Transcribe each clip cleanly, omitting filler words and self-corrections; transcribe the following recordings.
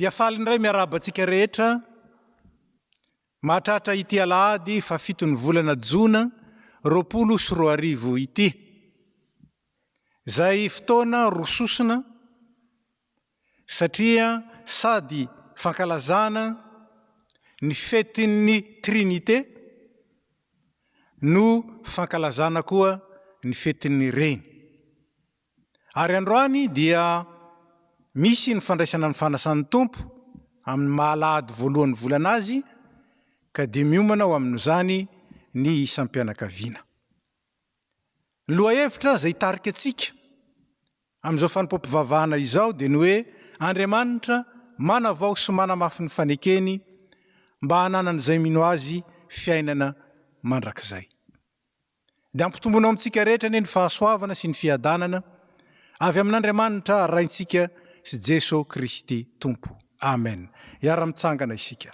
Dia faly indray miaraba antsika rehetra mahatratra ity alahady fa 7 volana Jona 2024 ity. Zay fotoana rososina satria sady fankalazana ny fetin'ny Trinité no fankalazana koa ny fetin'ny Reny. Ary androany dia misy ny fandraisana ny fanasan'ny Tompo amin'ny mahalahady voalohany volana azy ka dia miomana ao amin'izany ny isam-pianakaviana. Ny lohahevitra izay tarika antsika amin'izao fanimpom-pivavahana izao dia ny hoe Andriamanitra manavao sy manamafy ny fanekeny mba hananan'izay mino azy fiainana mandrakizay. Dia ampitombona amintsika rehetra ny fahasoavana sy ny fiadanana avy amin'Andriamanitra raintsika sy Jesosy Kristy Tompo. Amen. Iara-mitsangana isika.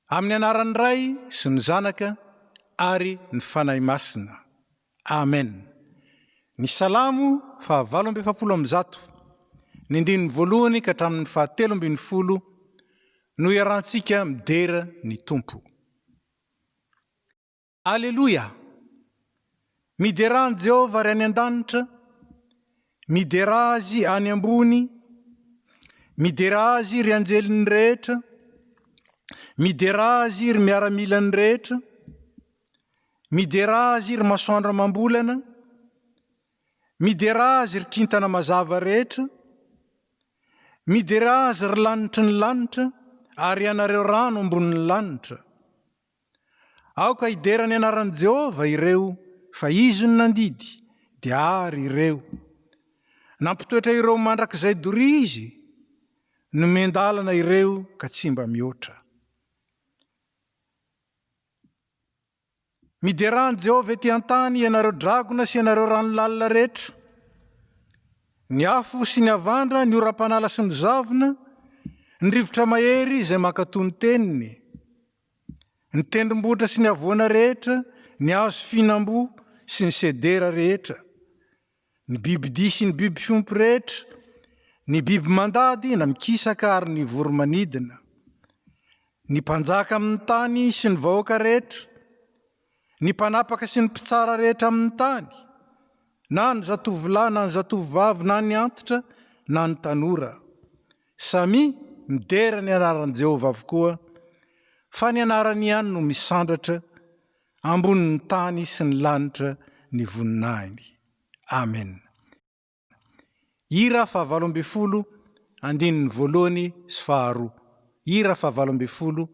Amin'ny anaran'ny Ray sy ny Zanaka ary ny fanahy masina. Amen. Ny salamo 870 ny andininy voalohany ka hatramin'ny 710 no iarahantsika midera ny Tompo. Alleluia! Midera Jehovah ary any an-danitra, midera azy any ambony, midera azy ry anjeliny rehetra, midera azy ry miaramilany rehetra, midera azy ry masoandro mambolana, midera azy ry kintana mazava rehetra, midera azy ry lanitry ny lanitra ary ianareo rano ambonin'ny lanitra. Aoka idera ny anaran'i Jehovah ireo fa izy no nandidy dia ary ireo. Nampitoetra ireo mandrakizay dorizy, nomendalana ireo ka tsy mba mihoatra. Mideran Jehovah ety an-tany ianareo dragona sy ianareo ranolalina rehetra. Ny afo sy ny avandra, ny oram-panala sy ny zavona, ny rivotra mahery izay mankatoy ny teniny, ny tendrombohitra sy ny avoana rehetra, ny hazo fihinam-boa sy ny sedera rehetra, ny bibidia sy ny biby fiompy rehetra, ny biby mandady na mikisaka ary ny voromanidina, ny mpanjaka amin'ny tany sy ny vahoaka rehetra, ny mpanapaka sy ny mpitsara rehetra amin'ny tany, na ny zatovolahy na ny zatovovavy na ny antitra na ny tanora. Samy midera ny anaran'i Jehovah avokoa, fa ny anarany ihany no misandratra ambonin'ny tany sy ny lanitra ny voninahiny. Amen. Hira 870 andininy voalohany sy faharoa. Hira 870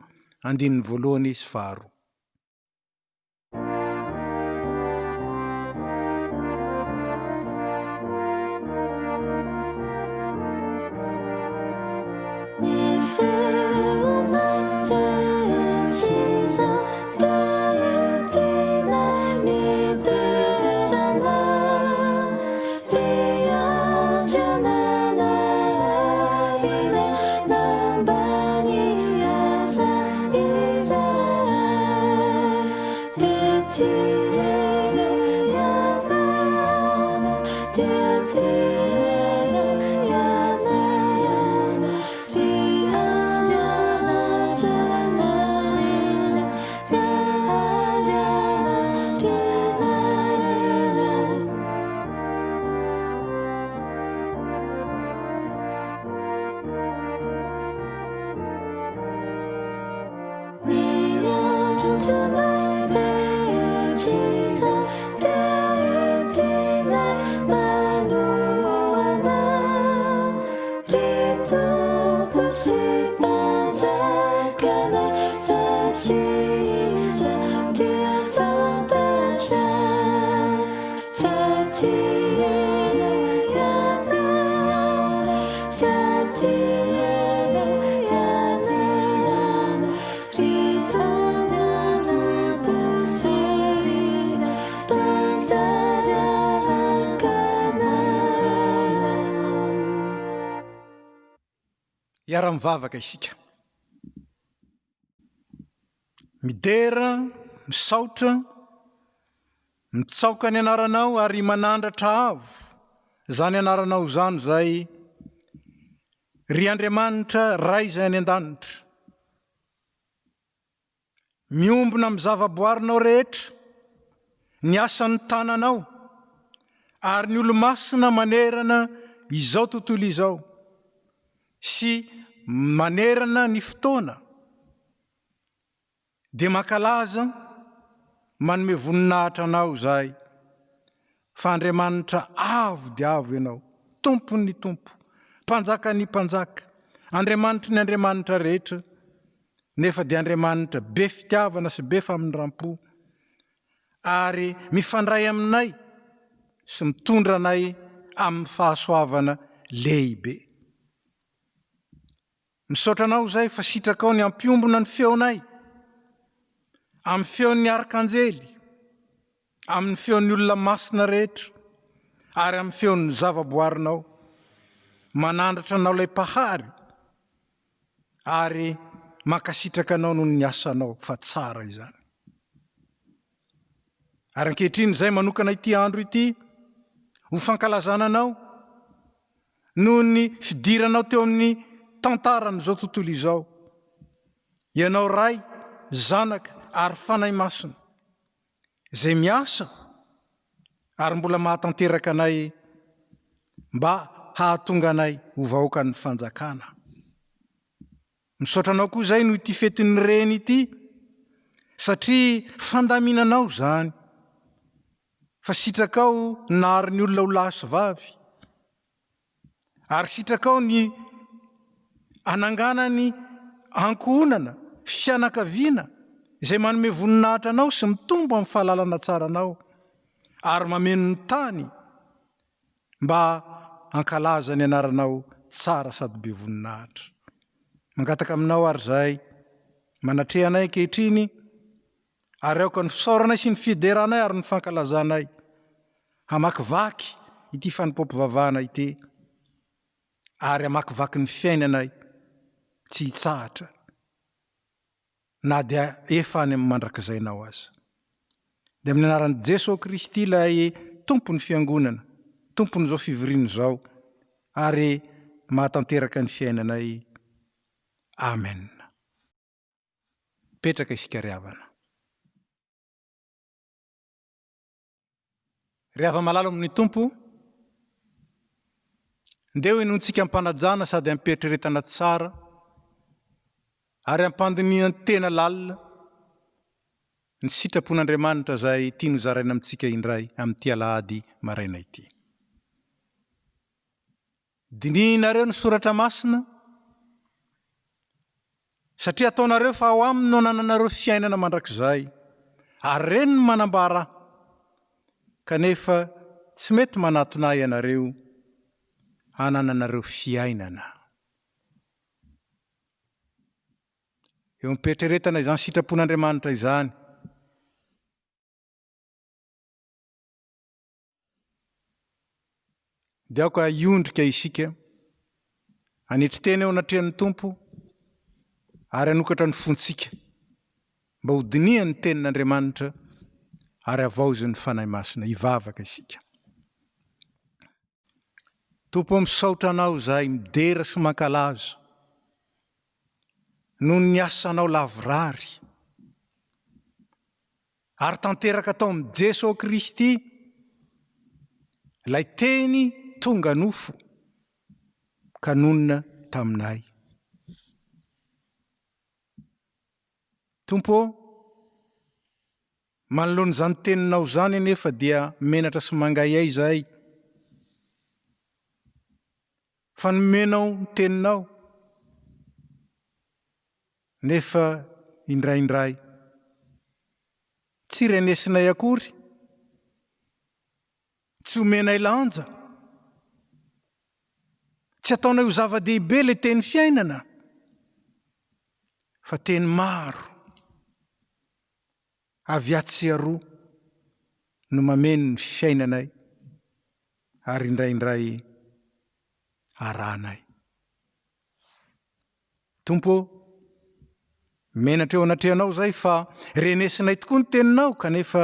andininy voalohany sy faharoa. Iara-mivavaka isika. Midera, misaotra, mitsaoka ny anaranao ary manandratra avo zany anaranao zany zay ry Andriamanitra ray zay any an-danitra, miombona amin'ny zavaboarinao rehetra, ny asan'ny tananao, ary ny olo-masina manerana izao tontolo izao sy manerana ny fotoana, dia mankalaza manome voninahitra anao zay fa Andriamanitra avo dia avo ianao, tompony tompo, mpanjaka ny mpanjaka, Andriamanitra ny Andriamanitra rehetra, nefa dia Andriamanitra be fitiavana sy be famindram-po, ary mifandray aminay sy mitondra anay amin'ny fahasoavana lehibe. Misaotra anao zay fa sitraka ao ny ampiombona ny feonay amin'ny feon'ny arkanjely, amin'ny feon'ny olona masina rehetra, ary amin'ny feon'ny zavaboarinao, manandratra anao ilay pahary, ary mankasitraka anao noho ny asanao fa tsara izany. Ary ankehitriny zay manokana ity andro ity ho fankalazana anao noho ny fidiranao teo amin'ny tantaran'izao tontolo izao, ianao ray, zanaka ary fanahy masina, zay miasa ary mbola mahatanteraka anay mba hahatonga anay ho vahoaka ny fanjakana. Misaotra anao koa zay no ity fetin'ny reny ity, satria fandaminanao zany, fa sitrakao nary ny olona ho lahy sy vavy, ary sitrakao ny ananganany ankohonana fianakaviana izay manome voninahitra anao sy mitombo amin'ny fahalalana tsara anao, ary mameno ny tany mba hankalaza ny anaranao tsara sady be voninahitra. Mangataka aminao ary zay manatreha anay ankehitriny, ary aoka ny fisaoranay sy ny fideranay ary ny fankalazanay hamakivaky ity fanipaom-pivavahana ity, ary hamakivaky ny fiainanay tsy hitsahatra, na dia efa any amin'ny mandrakizainao aza. Dia amin'ny anaran'i Jesosy Kristy ilay tompon'ny fiangonana, tompon'izao fivoriana izao, ary mahatanteraka ny fiainanay. Amen. Petraka isika ry havana. Ry hava malalo amin'ny tompo, ndeo enontsika ampanajana sady ampieritreretana tsara, ary ampandiniany tena lalina ny sitrapon'Andriamanitra zay tiany zaraina amintsika indray amin'ity alahady maraina ity. Dininareo ny soratra masina, satria ataonareo fa ao aminy no anananareo fiainana mandrakizay, ary reny no manambara, kanefa tsy mety manatona ianareo hanananareo fiainana. Eo mipetraretana izany sitrapon'Andriamanitra izany, dia aoka hiondrika isika, hanitry teny eo anatrehan'ny Tompo, ary hanokatra ny fontsika mba ho dinihan'ny tenin'Andriamanitra, ary havaozan'ny fanahy masina, hivavaka isika. Tompo, misaotra anao zay midera sy mankalaza noho ny asanao lavorary, ary tanteraka tao amin'ny Jesosy Kristy, ilay teny tonga nofo ka nonina taminay. Tompo, manoloana zany teninao zany nefa dia menatra sy mangay ay zay, fa nomenao ny teninao, nefa indraindray tsy renesinay akory, tsy omenay lanja, tsy ataonay ho zava-dehibe le teny fiainana, fa teny maro avy atsy aroa no mameno ny fiainanay, ary indraindray aranay. Tompo, menatra eo anatrehanao zay fa renesinay tokoa ny teninao, kanefa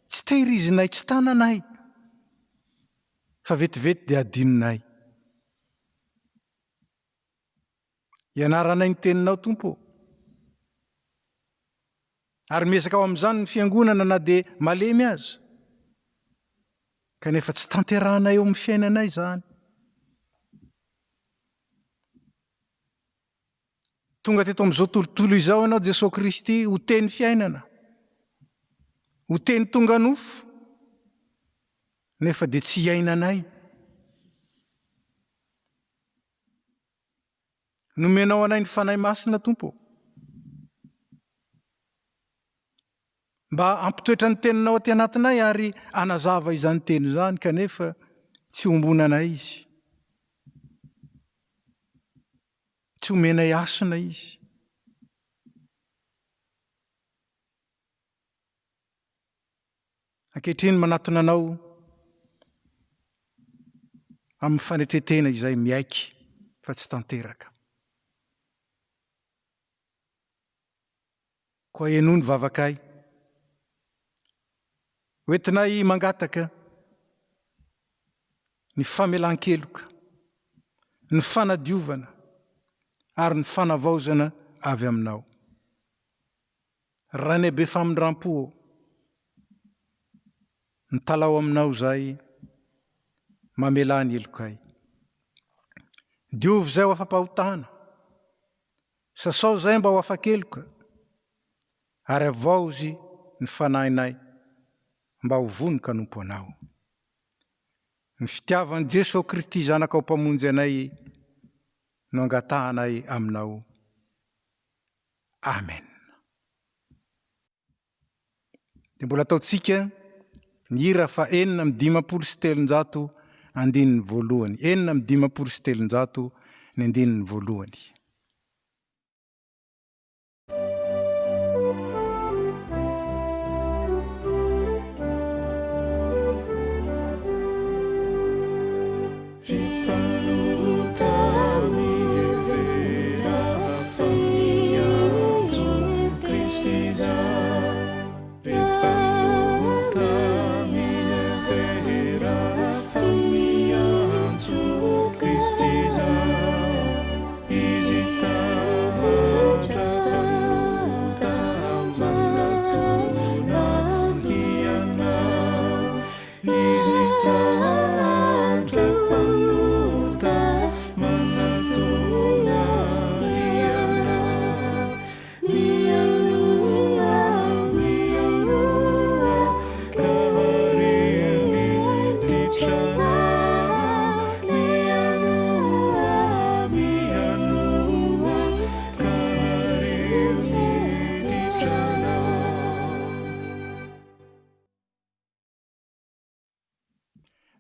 tsy tehirizinay, tsy tananay, fa vetivety dia adinonay. Ianaranay ny teninao Tompo, ary miezaka ao amin'izany ny fiangonana na dia malemy aza, kanefa tsy tanterahanay eo amin'ny fiainanay izany. Tonga teto amin'izao tontolo izao ianao Jesosy Kristy, ho teny fiainana, ho teny tonga nofo, nefa dia tsy iainanay. Nomenao anay ny fanahy masina Tompo, mba ampitoetra ny teninao aty anatinay ary anazava izany teny izany, kanefa tsy ombonanay izy, tsy omenay asina izy. Ankehitriny manatona anao amin'ny fanetretena izay miaiky fa tsy tanteraka. Koa ieno ny vavakay, hoentinay mangataka ny famelan-keloka, ny fanadiovana ary ny fanavaozana avy aminao. Ranay be famindram-po, ny talao aminao zay mamela ny elokay. Diovy zay ho afa-pahotana, sasao zay mba ho afa-keloka, ary avaozy ny fanahinay mba ho vonoka Nompo anao. Ny fitiavan'i Jesosy Kristy zanakao mpamonjy anay no angatahanay aminao. Amen. Dia mbola ataontsika ny hira fa 457 andininy voalohany. 457 ny andininy voalohany.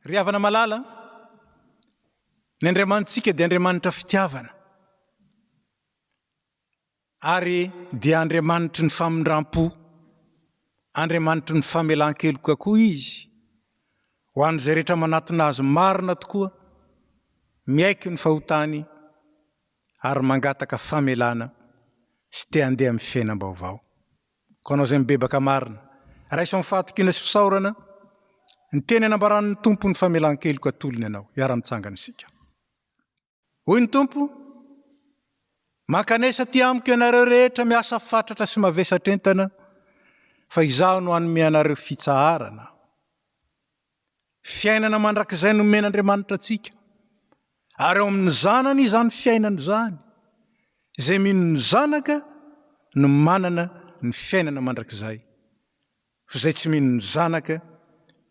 Ry havana malala, ny Andriamanitsika dia Andriamanitra fitiavana, ary dia Andriamanitry ny famindram-po, Andriamanitry ny famelan-keloka koa izy, ho an'izay rehetra manatona azy marina tokoa, miaiky ny fahotany ary mangataka famelana sy te handeha amin'ny fiainam-baovao. Koa anao izay mibebaka marina, raiso amin'ny fahatokina sy fisaorana, ny teny anambaran'ny Tompo ny famelan-keloka tolony ianao, iara-mitsangana isika. Hoy ny Tompo, mankanesa ty amiko ianareo rehetra miasa fatratra sy mavesatra entana, fa izaho no hanome anareo fitsaharana. Fiainana mandrakizay nomen'Andriamanitra antsika, ary ao amin'ny zanany izany fiainana izany, izay mino ny zanaka no manana ny fiainana mandrakizay, fa izay tsy mino ny zanaka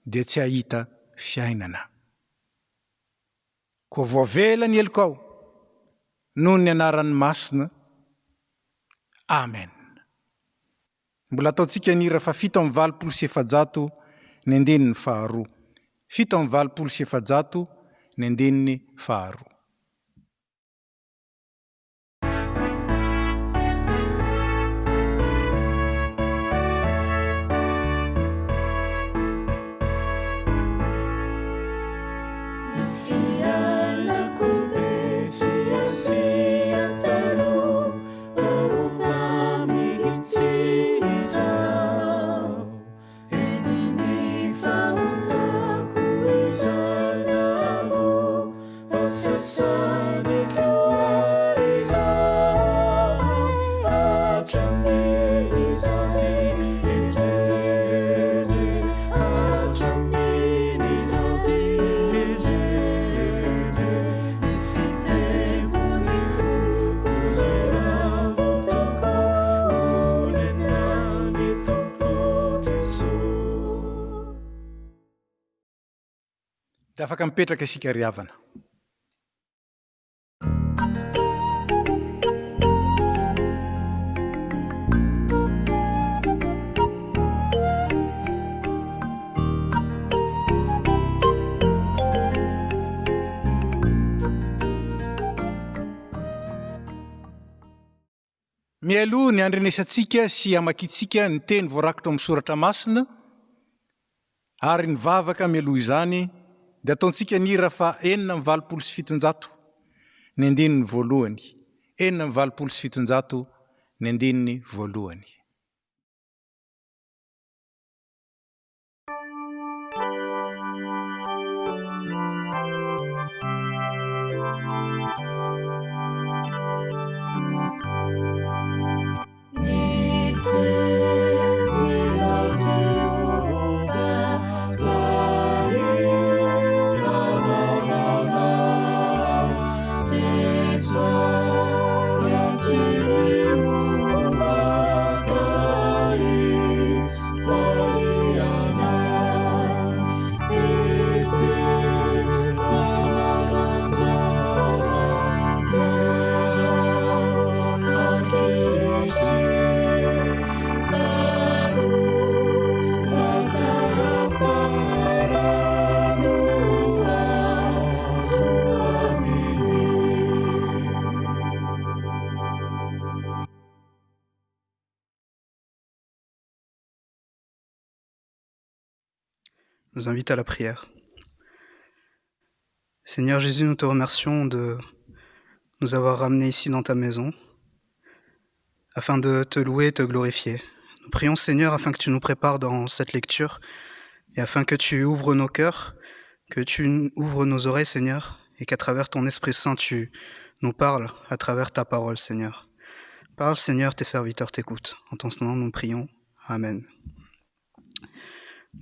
dia tsy hahita fiainana. Koa voavela ny eloko ao noho ny anaran'ny masina. Amen. Mbola ataontsika ny hira fa 780 ny andininy faharoa. 780 ny andininy faharoa. Enini fa untaku izana dia afaka mipetraka isika ry havana. Mialoha ny andrenesantsika sy hamakitsika ny teny voarakitra amin'ny soratra masina ary ny vavaka mialoha izany dia ataontsika ny hira fa 427 ny andininy voalohany. 427 ny andininy voalohany. Nous invite à la prière. Seigneur Jésus, nous te remercions de nous avoir ramenés ici dans ta maison afin de te louer et te glorifier. Nous prions Seigneur afin que tu nous prépares dans cette lecture et afin que tu ouvres nos cœurs, que tu ouvres nos oreilles Seigneur et qu'à travers ton Esprit Saint tu nous parles à travers ta parole Seigneur. Parle Seigneur, tes serviteurs t'écoutent. En ton nom nous prions. Amen.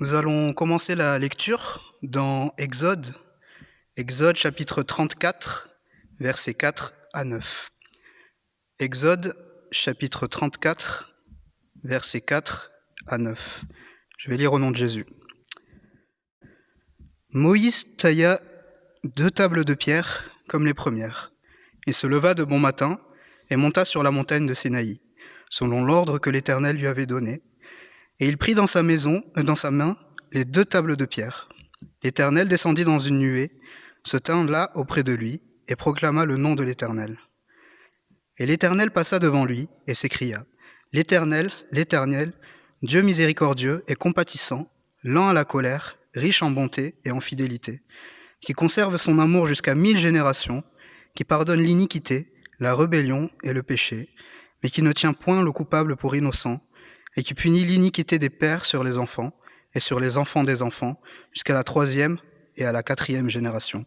Nous allons commencer la lecture dans Exode chapitre 34, versets 4 à 9. Exode chapitre 34, versets 4 à 9. Je vais lire au nom de Jésus. Moïse tailla 2 tables de pierre comme les premières. Il se leva de bon matin et monta sur la montagne de Sinaï, selon l'ordre que l'Éternel lui avait donné. Et il prit dans sa main les 2 tables de pierre. L'Éternel descendit dans une nuée, se tint là auprès de lui, et proclama le nom de l'Éternel. Et l'Éternel passa devant lui, et s'écria, « L'Éternel, l'Éternel, Dieu miséricordieux et compatissant, lent à la colère, riche en bonté et en fidélité, qui conserve son amour jusqu'à 1000 générations, qui pardonne l'iniquité, la rébellion et le péché, mais qui ne tient point le coupable pour innocent, et qui punit l'iniquité des pères sur les enfants, et sur les enfants des enfants, jusqu'à la 3e et à la 4e génération. »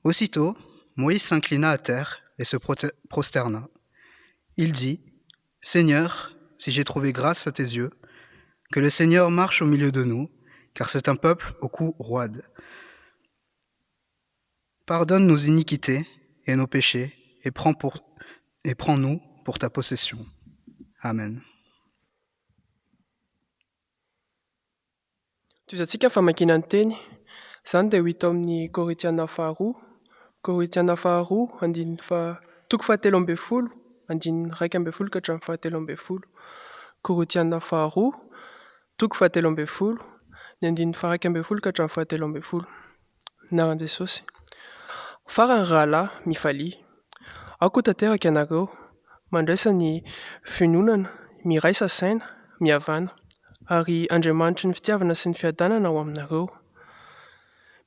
Aussitôt, Moïse s'inclina à terre et se prosterna. Il dit, « Seigneur, si j'ai trouvé grâce à tes yeux, que le Seigneur marche au milieu de nous, car c'est un peuple au cou roide. Pardonne nos iniquités et nos péchés, et prends-nous pour ta possession. Amen. » Toizantsika famakiana ny teny, izany dia ho hita amin'ny Korinthiana faharoa, toko 7:12, andininy 1:12 ka hatramin'ny 7:12. Korinthiana faharoa, toko 7:12, ny andininy 1:12 ka hatramin'ny 7:12. Anaran'i Jesosy. Farany rahalahy mifalia, aoko tanteraka ianareo, mandraisa ny finoanana, miraisa saina, mihavana, ary Andriamanitry ny fitiavana sy ny fiadanana ao aminareo.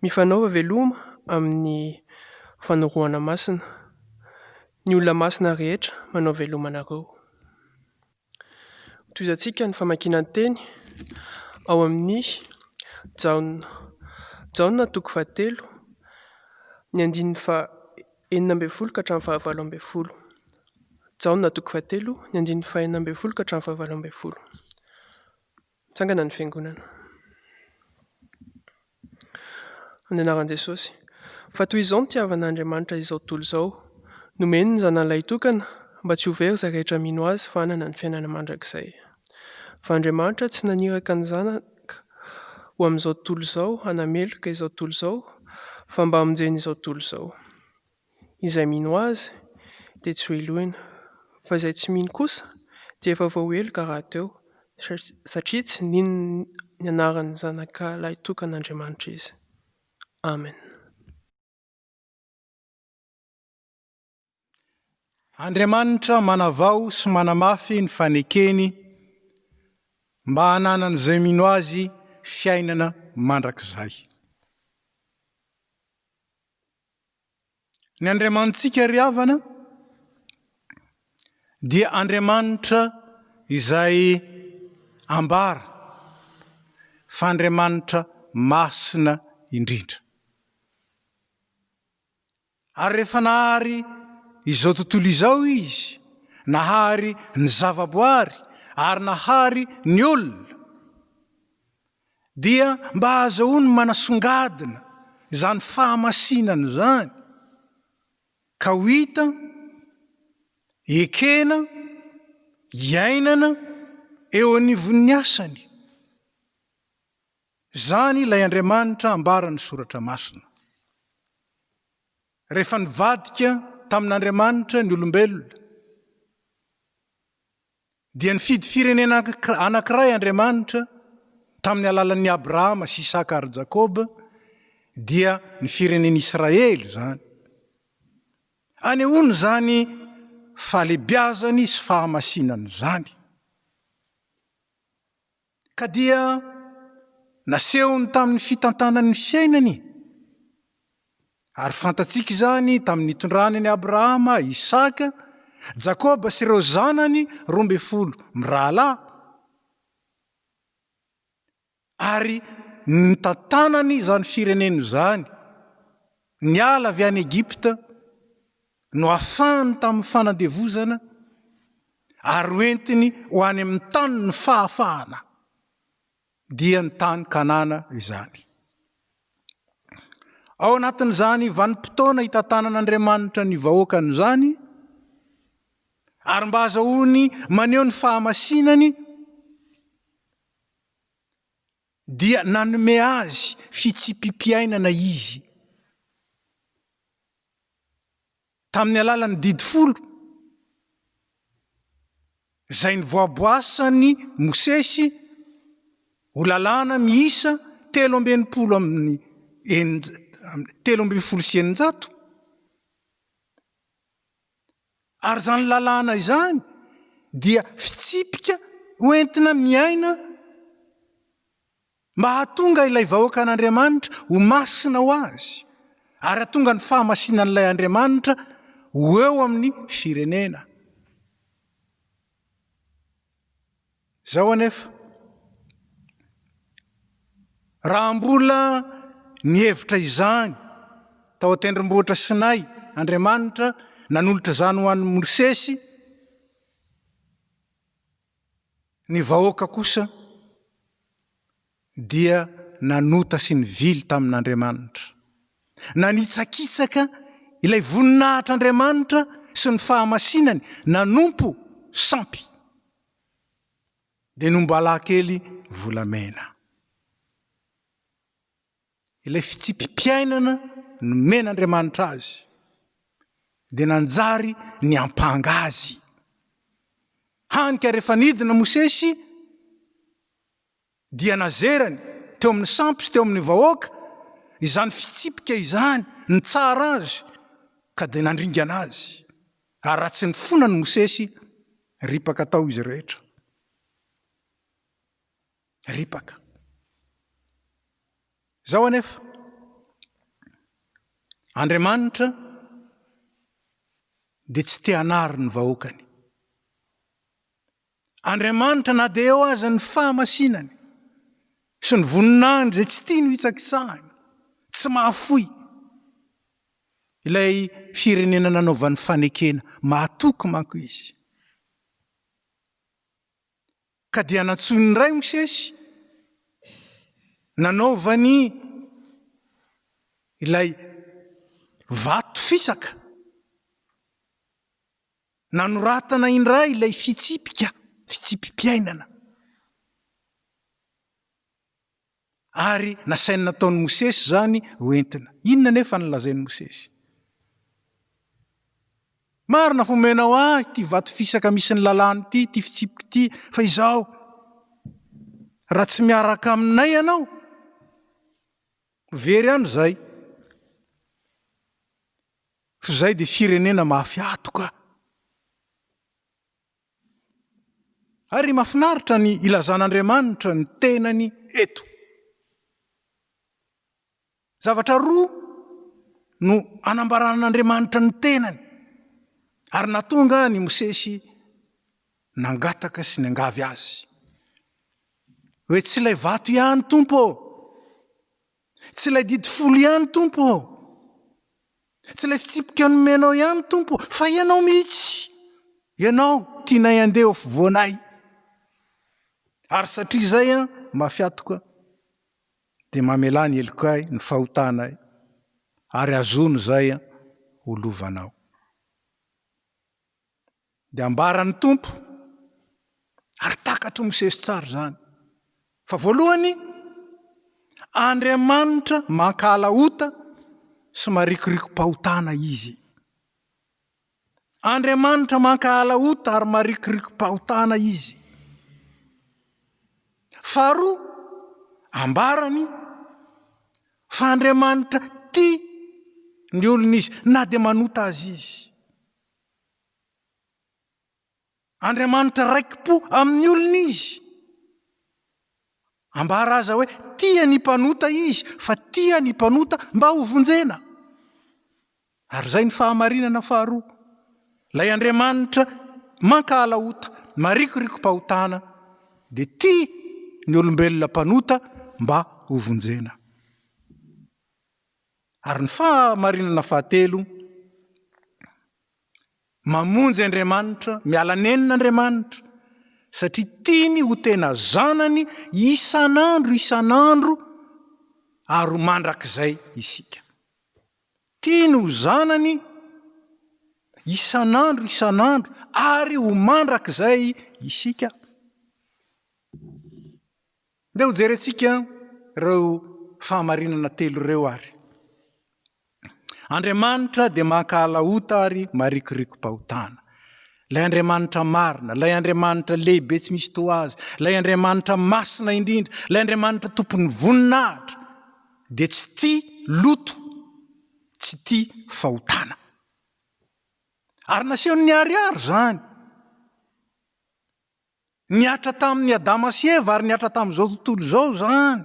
Mifanaova veloma amin'ny fanorohana masina. Ny olona masina rehetra manao veloma anareo. Toizantsika ny famakiana ny teny ao amin'ny Jaona toko 7, ny andininy 19 ka hatramin'ny 20. Jaona toko 7, ny andininy 19 ka hatramin'ny 20. Tsangana ny fiangonana. Amin'ny anaran'i Jesosy. Fa toy izao nitiavan'Andriamanitra izao tontolo izao, nomeny ny zanan'ilay tokana mba tsy ho very izay rehetra mino azy fa hanana ny fiainana mandrakizay. Fa Andriamanitra tsy naniraka ny zanaka ho amin'izao tontolo izao, hanameloka izao tontolo izao, fa mba hamonjeny izao tontolo izao. Izay mino azy dia tsy ho iloina, fa izay tsy mino kosa dia efa voaheloka rahateo, satria tsy nino ny anaran'ny zanak'alahy tokan'Andriamanitra izy. Amen. Andriamanitra manavao sy manamafy ny fanekeny mba hananan'izay mino azy fiainana mandrakizay. Ny Andriamanitsika ry havana dia Andriamanitra izay ambara fa Andriamanitra masina indrindra. Ary rehefa nahary izao tontolo izao izy, nahary ny zavaboary ary nahary ny olona, dia mba ahazoany manasongadina izany fahamasinana zany, ka ho hita ekena iainana eo anivon'ny asany. Zany ilay Andriamanitra ambarany soratra masina. Rehefa nivadika tamin'Andriamanitra ny olombelona, dia nifidy firenena anankiray Andriamanitra tamin'ny alalan'ny Abrahama sy Isaka ary Jakoba, dia ny firenen'Israely zany. Anehoany zany fahalebiazany sy fahamasinany zany. Ka dia nasehony tamin'ny fitantanan'ny fiainany, ary fantatsika zany tamin'ny itondrany Abrahama, Isaka, Jakoba sy ireo zanany 12 mirahalahy, ary nitantanany zany fireneny zany, niala avy any Egypta, no afahany tamin'ny fanandevozana, ary hoentiny ho any amin'ny tany ny fahafahana, dia ny tany Kanana izany. Ao anatin'izany vanim-potoana hitantanan'Andriamanitra ny vahoakany zany, ary mba ahazoany maneho ny fahamasinany, dia nanome azy fitsipimpiainana izy tamin'ny alalan'ny didy 10 izay nivoaboasany Mosesy ho lalàna miisa 370. Ary zany lalàna izany dia fitsipika hoentina miaina mba hahatonga ilay vahoakan'Andriamanitra ho masina ho azy, ary hahatonga ny fahamasinan'ilay Andriamanitra ho eo amin'ny firenena. Zao anefa, raha mbola ny hevitra izany tao an-tendrombohitra Sinay, Andriamanitra nanolotra zany ho an'ny Mosesy, ny vahoaka kosa dia nanota sy nivily tamin'Andriamanitra. Nanitsakitsaka ilay voninahitr'Andriamanitra sy ny fahamasinany, nanompo sampy, dia nombala-kely volamena. Ilay fitsipimpiainana nomen'Andriamanitra azy, dia nanjary ny ampanga azy. Hanika rehefa nidina Mosesy, dia nazerany teo amin'ny sampy sy teo amin'ny vahoaka izany fitsipika izany, ny tsara azy, ka dia nandringana azy. Ary raha tsy nifonany Mosesy, ripaka tao izy rehetra. Ripaka. Zao anefa, Andriamanitra dia tsy te hanary ny vahoakany. Andriamanitra na dia eo aza ny fahamasinany sy ny voninahiny zay tsy tiany hitsakitsahany, tsy mahafoy ilay firenena nanaovan'ny fanekena, mahatoky manko izy. Ka dia nantsony ny ray Mosesy, nanaovany ilay vato fisaka, nanoratana indray ilay fitsipimpiainana, ary nasainy nataony Mosesy zany hoentina. Inona nefa nolazainy Mosesy? Marina fomenao ty vato fisaka misy ny lalàny ty fitsipiky ty, fa izao raha tsy miaraka aminay ianao, very any zay. Fa zay de firenena mafiatoka. Ary mafinaritra ny ilazan'Andriamanitra ny tenany eto. Zavatra roa no anambaran'Andriamanitra ny tenany. Ary natonga ny Mosesy nangataka sy nangavy azy. Hoe tsy ilay vato ihany Tompo, tsy ilay didy folo ihany Tompo, tsy ilay fitsipika nomenao ihany Tompo, fa ianao mihitsy. Ianao tianay andeha ho fivoanay. Ary satria zay mafiatoka dia mamela ny elokay ny fahotanay, ary azono zay ho lovanao. Dia ambaran'ny Tompo, ary takatry Mosesy tsara zany. Fa voalohany, Andriamanitra mankala ota sy marikoriko-pahotana izy. Andriamanitra mankala ota ary marikoriko-pahotana izy. Faharoa, ambarany fa Andriamanitra tia ny olona izy na dia manota azy izy. Andriamanitra raiki-po amin'ny olona izy. Ambara aza hoe tia ny mpanota izy, fa tia ny mpanota mba ho vonjena. Ary zay ny fahamarinana faharoa. Lay Andriamanitra mankala ota, marikoriko-pahotana, dia tia ny olombelona mpanota mba ho vonjena. Ary ny fahamarinana fahatelo, mamonjy Andriamanitra, miala nenin'Andriamanitra, satria tiany ho tena zanany isan'andro ary mandrakizay isika. Tiany ho zanany isan'andro ary ho mandrakizay isika. Ndeha ho jerentsika ireo fahamarinana telo ireo ary. Andriamanitra dia mankala ota ary marikoriko-pahotana. Lay Andriamanitra marina, lay Andriamanitra lehibe tsy misy toazy, lay Andriamanitra masina indrindra, lay Andriamanitra tompon'ny voninahitra, dia tsy tia loto, tsy tia fahotana. Ary nasehony niariary zany. Niatra tamin'ny Adama sy Eva ary niatra tamin'izao tontolo izao zany.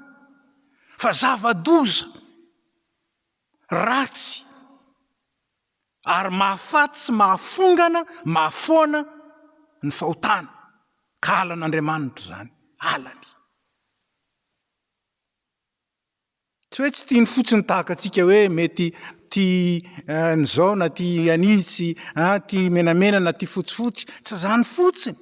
Fa zava-doza, ratsy, ary mahafaty sy mahafongana, mahafoana ny fahotana. Ka alan'Andriamanitra zany, alany. Tsy hoe tsy tiany fotsiny tahaka antsika hoe mety tia nyzao na tia anitsy, tia menamena na tia fotsifotsy, tsy zany fotsiny.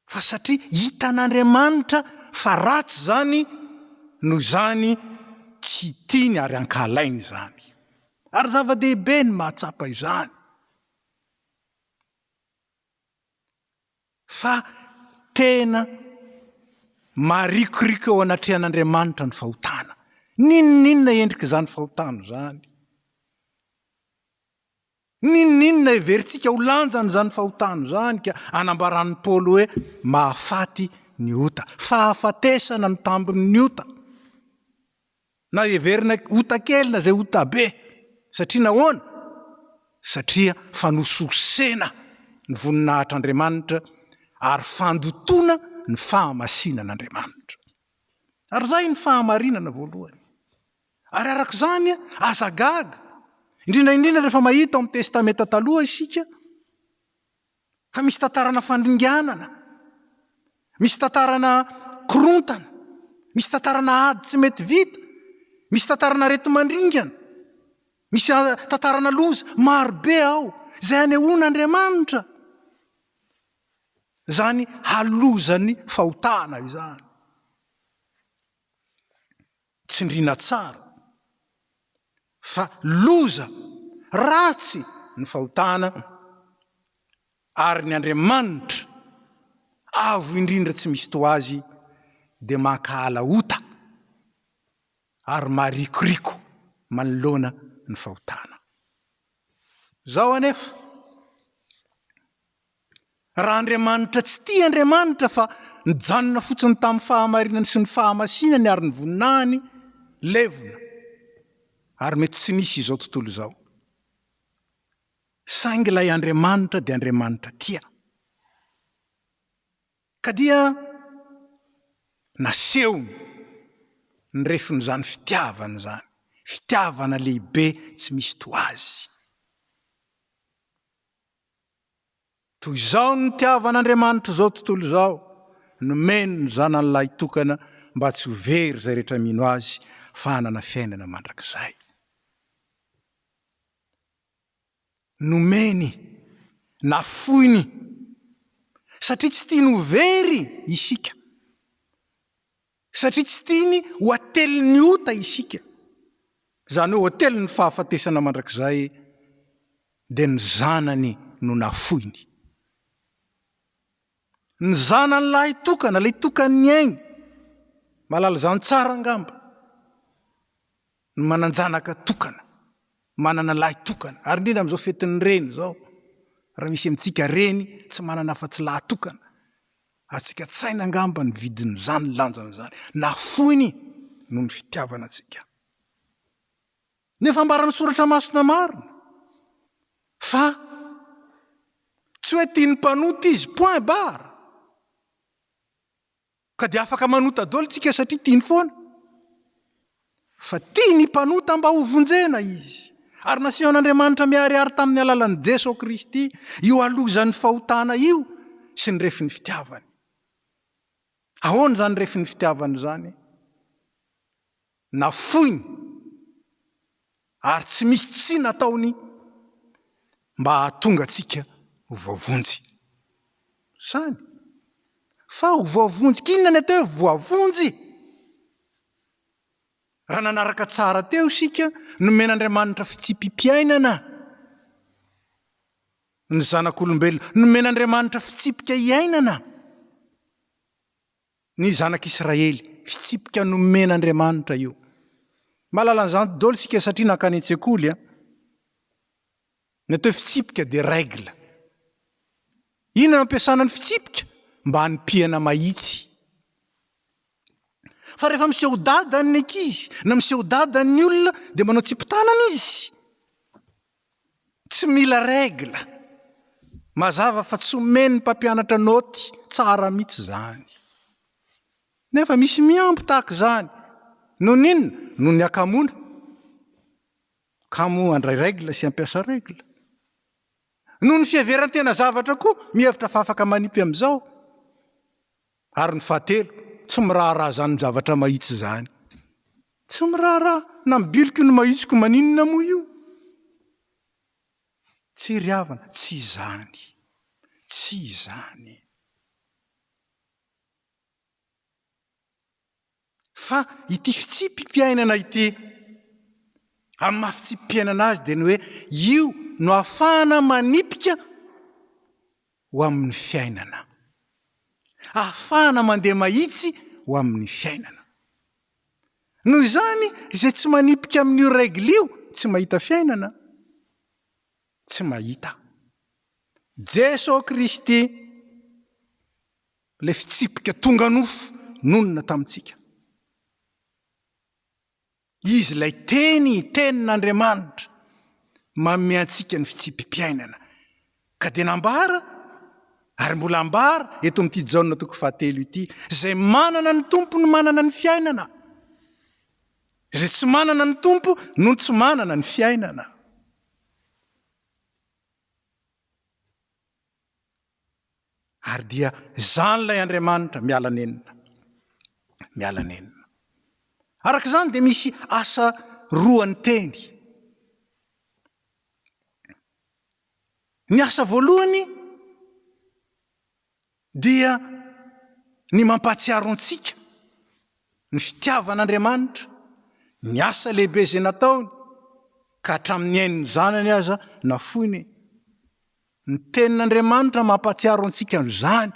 Fa satria hitan'Andriamanitra fa ratsy zany no zany tsy tiany ary ankalainy zany. Ary zava-dehibe ny mahatsapa izany. Fa tena marikoriko eo anatrehan'Andriamanitra ny fahotana. Ninona endrika zany fahotana zany? Ninona everitsika ho lanjany zany fahotana zany? Ka anambaran'ny Paoly hoe mahafaty ny ota. Fahafatesana ny tambon'ny ota. Na everina ota kely na zay ota be. Satria nahoana? Satria fanososena ny voninahitr'Andriamanitra ary fandotona ny fahamasinan'Andriamanitra. Ary zay ny fahamarinana voalohany. Ary araka zany azagaga. Indrindra rehefa mahita amin'ny testamenta taloha isika, fa misy tantarana fandringanana, misy tantarana korontana, misy tantarana ady tsy mety vita, misy tantarana areti-mandringana, misy tantarana loza marobe ao, zay anehoan'Andriamanitra. Zany halozany fahotana izany. Tsindrina tsara. Fa loza, ratsy ny fahotana, ary ny Andriamanitra avo indrindra tsy misy toazy dia mankahala ota ary maharikoriko manoloana ny fahotana. Zao anefa raha Andriamanitra tsy tia Andriamanitra fa nijanona fotsiny tamin'ny fahamarinany sy ny fahamasinany ary ny voninahiny levona, ary mety tsy nisy izao tontolo izao. Saingy ilay Andriamanitra dia Andriamanitra tia. Ka dia nasehony ny refin'izany fitiavana zany, fitiavana lehibe tsy misy to azy. Toy izao ny tiavan'Andriamanitra zao tontolo izao, nomeny ny zanany lahy tokana mba tsy ho very zay rehetra mino azy fa hanana fiainana mandrakizay. Nomeny, nafoiny, satria tsy tiany ho very isika, satria tsy tiany ho ateliny ota isika. Zany hoe hotely ny fahafatesana mandrakizay dia ny zanany no nafoiny. Ny zanany lahy tokana, ilay tokany aigny, malala zany tsara angamba, ny mananjanaka tokana, manana lahy tokana, ary indrindra amin'izao fetin'ny reny zao, raha misy amintsika reny tsy manana afa-tsy lahy tokana, atsika tsaina angamba ny vidiny zany lanjany zany, nafoiny noho ny fitiavana antsika. Nefa ambarany soratra masina marina fa tsy hoe tiany mpanota izy point barre, ka dia afaka manota daholo tsika satria tiany foana, fa tiany mpanota mba ho vonjena izy. Ary nasehon'Andriamanitra miharihary tamin'ny alalan'i Jesosy Kristy io alozan'ny fahotana io sy ny refin'ny fitiavany. Ahoana zany refin'ny fitiavany zany? Nafoiny ary tsy misy tsy nataony mba hahatonga atsika ho voavonjy. Zany. Fa ho voavonjy, kinona ny atao hoe voavonjy? Raha nanaraka tsara teo sika, nomen'Andriamanitra fitsipim-piainana ny zanak'olombelona, nomen'Andriamanitra fitsipika iainana ny zanak'Israely, fitsipika nomen'Andriamanitra io. Mahalala an'izany daholo sika satria nankany an-tsekoly, ny atao fitsipika dia règle. Inona no ampiasana ny fitsipika? Mba hanipihana mahitsy. Fa rehefa miseho dada ny ankizy, na miseho dada ny olona, dia manao tsipitanana izy. Tsy mila règle. Mazava fa tsy omeny ny mpampianatra noty tsara mihitsy zany. Nefa misy miambo tahaka zany. Noho n'inona? Noho ny akamoana. Kamo andray règle sy ampiasa règle. Noho ny fiheverantena zavatra koa, mihevitra fa afaka manipy amin'izao. Ary ny fahatelo, tsy miraharaha zany zavatra mahitsy zany. Tsy miraharaha, na mibiliko ny mahitsiko maninona moa io? Tsy ry havana, tsy zany. Tsy zany. Fa ity fitsipim-piainana ity, amin'ny maha-fitsipim-piainana azy dia ny hoe io no ahafahana manipika ho amin'ny fiainana. Ahafahana mandeha mahitsy ho amin'ny fiainana. Noho izany, izay tsy manipika amin'io règle io, tsy mahita fiainana. Tsy mahita. Jesosy Kristy, le fitsipika tonga nofo nonona tamintsika. Izy lay tenin'Andriamanitra manome antsika ny fitsipim-piainana. Ka dia nambara, ary mbola ambara eto amin'ity Jaona 3 ity, izay manana ny tompo no manana ny fiainana. Izay tsy manana ny tompo no tsy manana ny fiainana. Ary dia zany lay Andriamanitra miala nenina. Miala nenina. Araka izany dia misy asa roa ny teny. Ny asa voalohany dia ny mampatsiaro antsika ny fitiavan'Andriamanitra, ny asa lehibe izay nataony, ka hatramin'ny ain'ny zanany aza nafoiny. Ny tenin'Andriamanitra mampatsiaro antsika zany.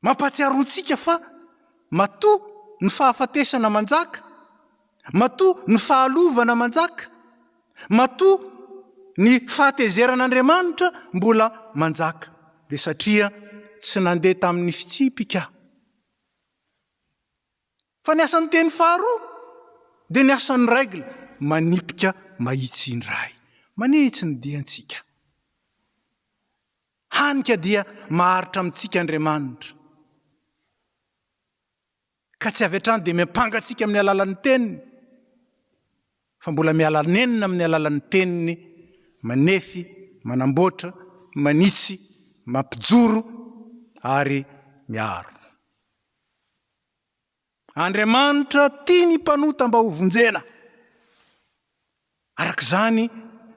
Mampatsiaro antsika fa matoa ny fahafatesana manjaka, matoa ny fahalovana manjaka, matoa ny fahatezeran'Andriamanitra mbola manjaka. Dia satria tsy nandeha tamin'ny fitsipika. Fa ny asan'ny teny faharoa dia ny asan'ny règle manipika mahitsy indray. Manitsy ny diantsika. Hanika dia maharitra amintsika Andriamanitra. Ka tsy avy hatrany dia miampangatsika amin'ny alalan'ny teniny. Fa mbola miala nenina amin'ny alalan'ny teniny, manefy, manamboatra, manitsy, mampijoro ary miaro. Andriamanitra tia ny mpanota mba ho vonjena. Arak'izany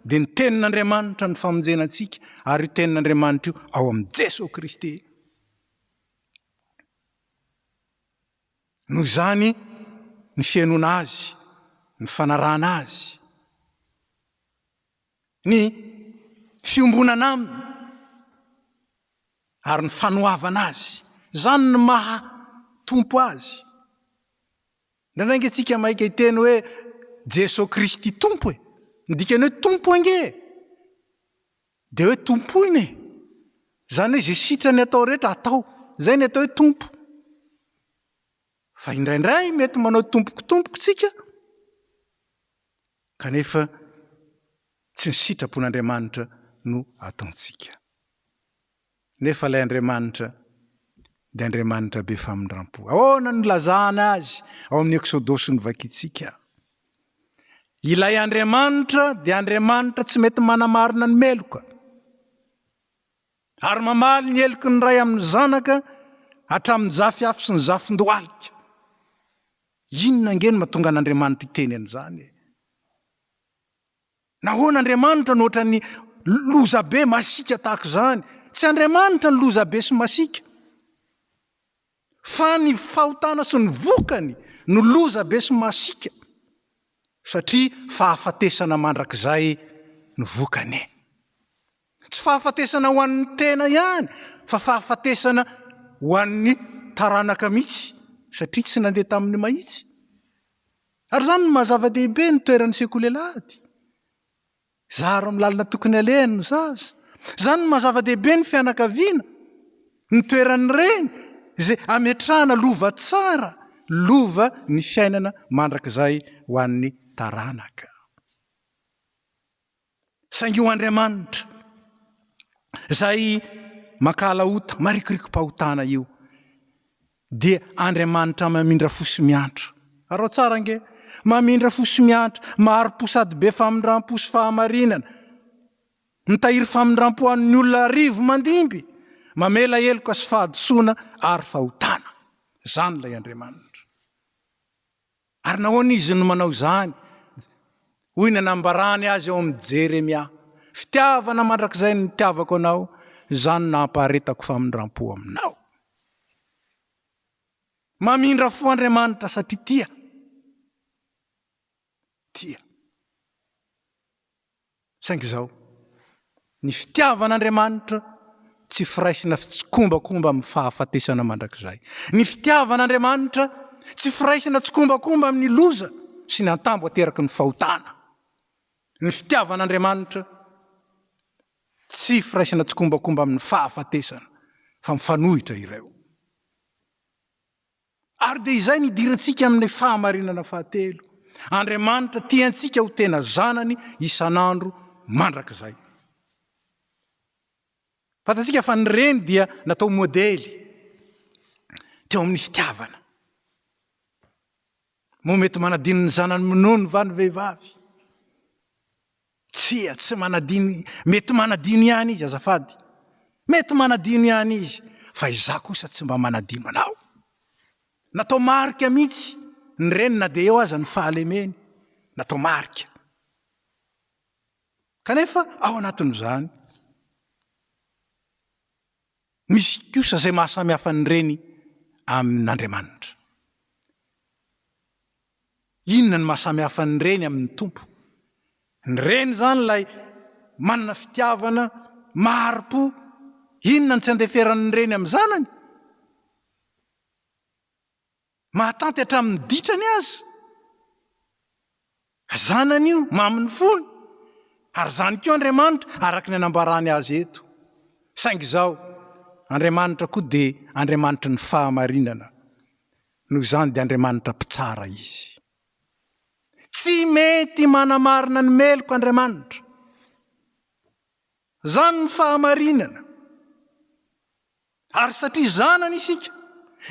dia ny tenin'Andriamanitra ny famonjenantsika ary io tenin'Andriamanitra io ao amin'ny Jesosy Kristy. Noho izany ny fiainona azy, ny fanarana azy, ny fiombonana aminy ary ny fanoavana azy. Zany ny maha tompo azy. Ndraindray antsika maika hiteny hoe Jesosy Kristy tompo e. Ndikany hoe tompo ange. Dia hoe tompoiny e. Zany hoe zay sitrany atao rehetra atao. Zay ny atao hoe tompo. Fa indraindray mety manao tompokotompoka tsika. Kanefa tsy ny sitrapon'Andriamanitra no ataontsika. Nefa ilay Andriamanitra dia Andriamanitra be famindram-po. Ahoana ny lazana azy ao amin'ny Eksodosy ny vakitsika. Ilay Andriamanitra dia Andriamanitra tsy mety manamarina ny meloka. Ary mamaly ny heloky ny ray amin'ny zanaka hatramin'ny zafy afo sy ny zafin-dohalika. Inona angeny mahatonga an'Andriamanitra iteny an'izany? Nahoana Andriamanitra no ohatran'ny loza be masika tahaka izany? Tsy Andriamanitra ny loza be sy masika. Fa ny fahotana sy ny vokany no loza be sy masika. Satria fahafatesana mandrakizay ny vokany. Tsy fahafatesana ho an'ny tena ihany, fa fahafatesana ho an'ny taranaka mihitsy. Satria tsy nandeha tamin'ny mahitsy. Ary zany ny mahazava-dehibe ny toeran'ny sekolelady. Zara amin'ny lalina tokony alehany ny zaza. Zany ny mahazava-dehibe ny fianakaviana. Ny toeran'ny reny izay ametrahana lova tsara, lova ny fiainana mandrakizay ho an'ny taranaka. Saingy io Andriamanitra izay mankalaota, marikoriko-pahotana io, dia Andriamanitra mamindra fo sy miantra. Arao tsara ange, mamindra fo sy miantra, maharo-po sady be famindram-po sy fahamarinana, mitahiry famindram-po an'ny olona rivo mandimby, mamela heloka sy fahadosoana ary fahotana. Zany ilay Andriamanitra. Ary nahoana izy no manao izany? Hoy ny nambarany azy ao amin'ny Jeremia. Fitiavana mandrakizay ny tiavako anao, zany nampaharetako famindram-po aminao. Mamindra fo Andriamanitra satria tia. Tia. Saingy izao, ny fitiavan'Andriamanitra tsy firaisina tsikombakomba amin'ny fahafatesana mandrakizay. Ny fitiavan'Andriamanitra tsy firaisina tsikombakomba amin'ny loza sy ny antambo ateraky ny fahotana. Ny fitiavan'Andriamanitra tsy firaisina tsikombakomba amin'ny fahafatesana, fa mifanohitra ireo. Ary dia izay nidirantsika amin'ny fahamarinana fahatelo. Andriamanitra tiantsika ho tena zanany isanandro mandrakizay. Fantatsika fa ny reny dia natao modely teo amin'ny fitiavana. Mo mety manadino ny zanany minono va ny vehivavy? Tsy manadino, mety manadino ihany izy azafady. Mety manadino ihany izy, fa izaho kosa tsy mba manadino anao. Natao marika mihitsy ny reny na dia eo aza ny fahalemeny. Natao marika. Kanefa ao anatin'izany misy kosa izay mahasamihafa ny reny amin'Andriamanitra. Inona ny mahasamihafa ny reny amin'ny tompo? Ny reny zany lay manana fitiavana, maharo-po. Inona ny tsy andeferan'ny reny amin'ny zanany? mahatanty hatramin'ny ditrany azy. Zanany io maminy fony, ary zany koa Andriamanitra araka ny anambarany azy eto. Saingy izao Andriamanitra koa dia Andriamanitra ny fahamarinana, noho izany dia Andriamanitra mpitsara izy. Tsy mety manamarina ny meloko Andriamanitra. Zany ny fahamarinana. Ary satria zanany isika,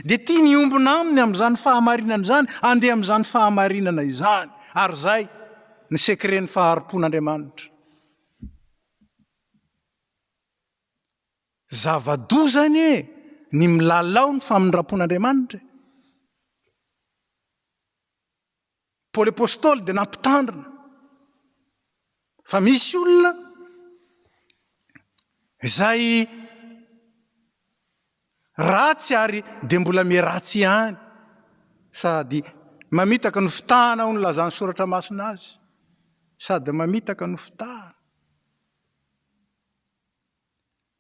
dia tia ny ombona aminy amin'izany fahamarinana izany, andeha amin'izany fahamarinana izany. Ary zay ny sekren'ny faharom-pon'Andriamanitra. Zava-dozany ny milalao ny famindram-pon'Andriamanitra. Paoly apôstôly dia nampitandrina fa misy olona izay ratsy ary dia mbola miaratsy ihany, sady mamitaka ny fitahana ho nylazany soratra masina azy, sady mamitaka ny fitahana.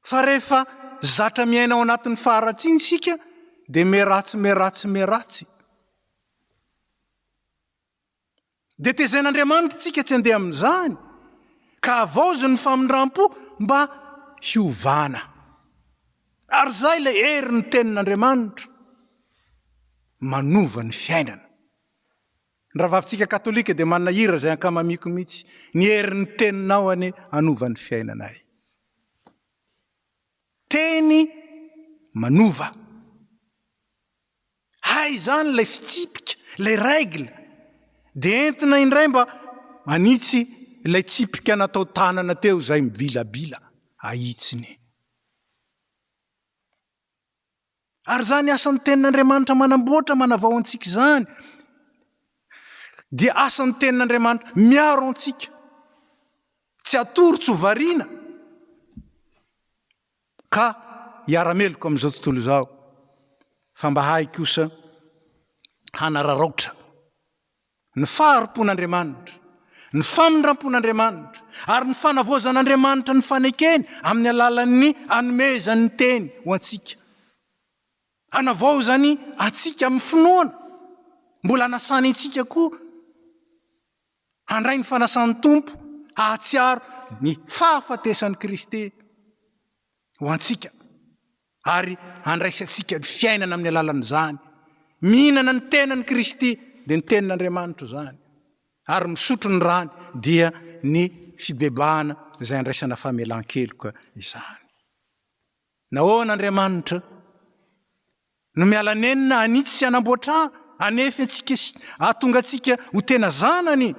Fa rehefa zatra miaina ao anatin'ny faharatsiana isika dia meratsy. Dia tezain'Andriamanitra tsika tsy andeha amin'izany, ka avaozy ny famindram-po mba hiovana. Ary zay ilay hery ny tenin'Andriamanitra manova ny fiainana. Ny ravavintsika katolika dia manana hira izay ankamamiko mihitsy, ny hery ny teninao ane anova ny fiainanay. Teny manova. Hay zany ilay fitsipika, ilay règle, dia entina indray mba manitsy ilay tsipika natao tanana teo izay mivilabila ahitsiny. Ary zany asan'ny tenin'Andriamanitra manamboatra manavao antsika izany, dia asan'ny tenin'Andriamanitra miaro antsika, tsy atory tsy hovariana, ka hiara-meloko amin'izao tontolo izao, fa mba hay kosa hanararaotra ny faharom-pon'Andriamanitra, ny famindram-pon'Andriamanitra, ary ny fanavoazan'Andriamanitra ny fanekeny amin'ny alalan'ny anomezan'ny teny ho antsika. Hanavaozany antsika amin'ny finoana, mbola nasany antsika koa handray ny fanasan'ny tompo, hahatsiaro ny fahafatesan'ny Kristy ho antsika, ary handraisa antsika ny fiainana amin'ny alalan'izany, mihinana ny tenan'ny Kristy dia ny tenin'Andriamanitra zany, ary misotro ny rany dia ny fibebahana izay andraisana famelan-keloka izany. Nahoan'Andriamanitra no miala nenina anitsy sy anamboatra, anefa antsika ahatonga antsika ho tena zanany,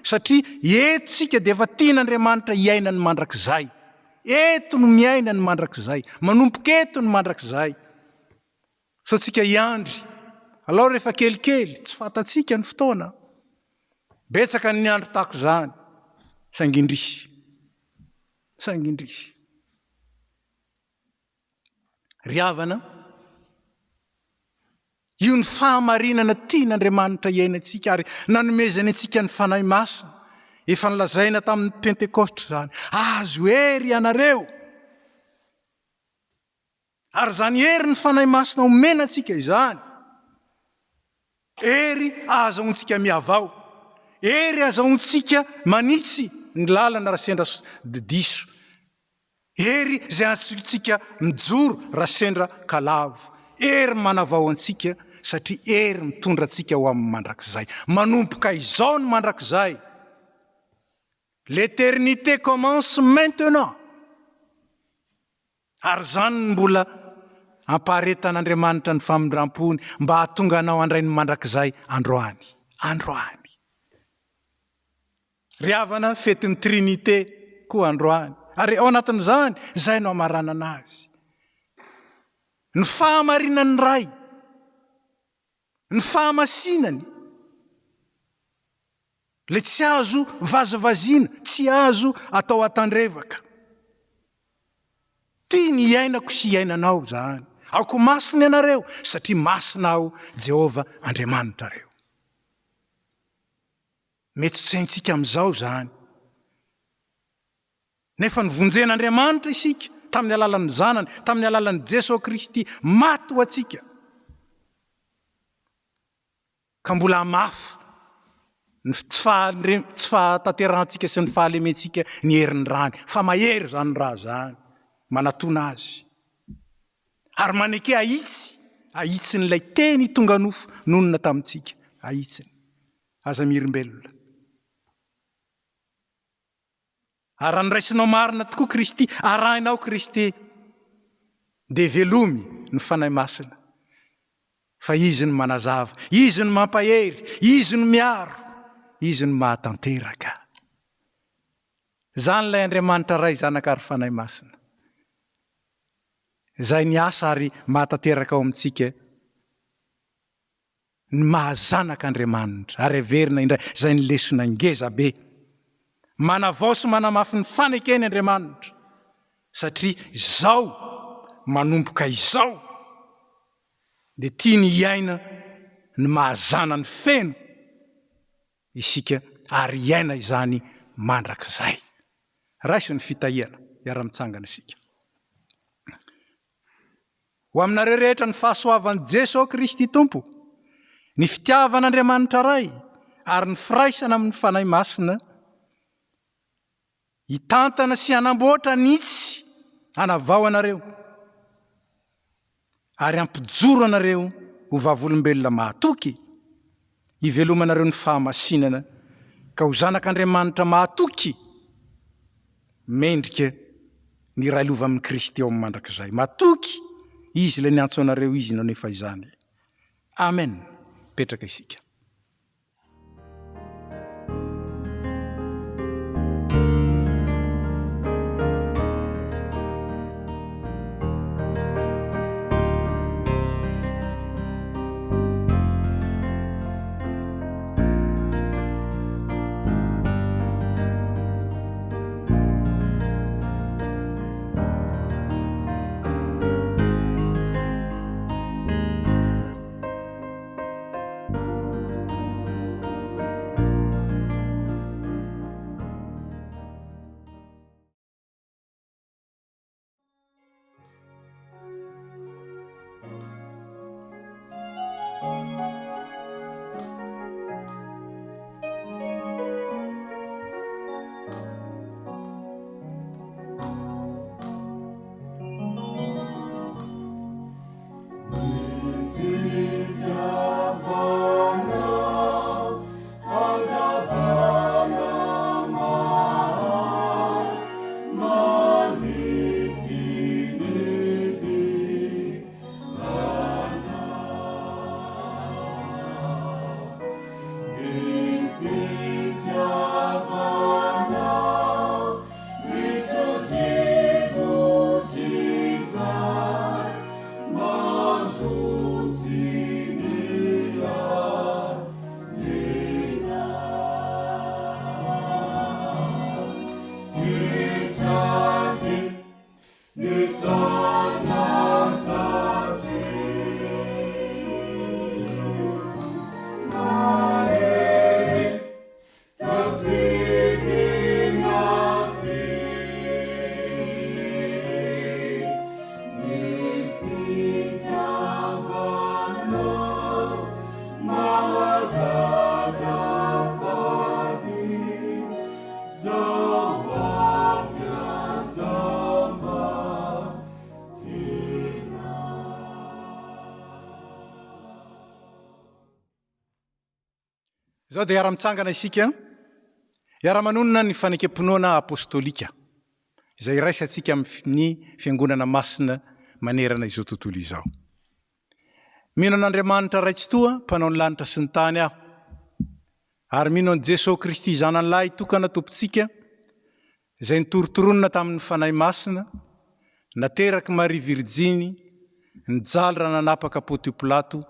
satria eto tsika dia efa tian'Andriamanitra hiaina ny mandrakizay. Eto no miaina ny mandrakizay, manompoka eto ny mandrakizay. So tsika hiandry, alao rehefa kelikely, tsy fantatsika ny fotoana. Betsaka ny andro tahako izany, sangindrisy. Ry havana, io ny fahamarinana tian'Andriamanitra hiainantsika, ary nanomezany antsika ny fanahy masina, efa nilazaina tamin'ny Pentekostra zany. Azo hery ianareo. Ary zany hery ny fanahy masina omenantsika izany. Hery ahazoantsika miavao. Hery ahazoantsika manitsy ny lalana raha sendra diso. Hery izay ahazoantsika mijoro raha sendra kalavo. Hery manavao antsika, satria hery mitondra antsika ho amin'ny mandrakizay. Manompoka izao ny mandrakizay. L'éternité commence maintenant. Ary zany mbola ampaharetan'Andriamanitra ny famindram-pony mba hahatonga anao handray ny mandrakizay androany. Ry havana, fetin'ny Trinité koa androany. Ary ao anatin'izany, izay no amaranana azy. Ny fahamarinan'ny ray, ny fahamasinany, le tsy azo vazavaziana, tsy azo atao atandrevaka. Tia ny iainako sy iainanao zany. Aoko masina ianareo, satria masina aho Jehova Andriamanitra reo. Mety tsy haintsika amin'izao zany. Nefa nivonjen'Andriamanitra isika tamin'ny alalan'ny zanany, tamin'ny alalan'ny Jesosy Kristy maty ho antsika. ka mbola mafa tsy fahatanterantsika sy ny fahalementsika ny herin'ny rany fa mahery zany raha zany manatona azy ary maneke ahitsyn'ilay teny tonga nofo nonona tamintsika ahitsiny aza mirimbelona ary anyraisinao marina tokoa Kristy arahinao Kristy de velomy ny fanahy masina fa izy ny manazava izy ny mampahery izy ny miaro izy ny mahatanteraka zany lay Andriamanitra ray zanakary fanahy masina zay ny asa ary mahatanteraka ao amintsika ny mahazanaka Andriamanitra ary averina indray zay ny lesona ngeza be manavao sy manamafy ny fanekeny Andriamanitra satria zao manomboka izao de tia ny iaina ny mahazana ny feno isika ary iaina izany mandrakizay raisy ny fitahiana iara-mitsangana isika ho aminareo rehetra ny fahasoavan'i Jesosy Kristy Tompo ny fitiavan'Andriamanitra ray ary ny firaisana amin'ny fanahy masina hitantana sy hanamboatra nitsy hanavao anareo ary ampijoro anareo ho vavolombelona mahatoky hivelomanareo ny fahamasinana ka ho zanak'Andriamanitra mahatoky mendrika ny ray lova amin'ny Kristy ao amin'ny mandrakizay matoky izy ilay niantso anareo izy nanefa izany amen petraka isika zao dia iara-mitsangana isika iara-manonona ny fanekam-pinoana apostolika izay iraisantsika amin'ny fiangonana masina manerana izao tontolo izao. Mino an'Andriamanitra raitsy toa mpanao ny lanitra sy ny tany aho ary mino an' Jesosy Kristy zanany lahy tokana tompontsika izay nitorotoronina tamin'ny fanahy masina nateraky Maria Virjiny nijaly raha nanapaka Pôntio Pilato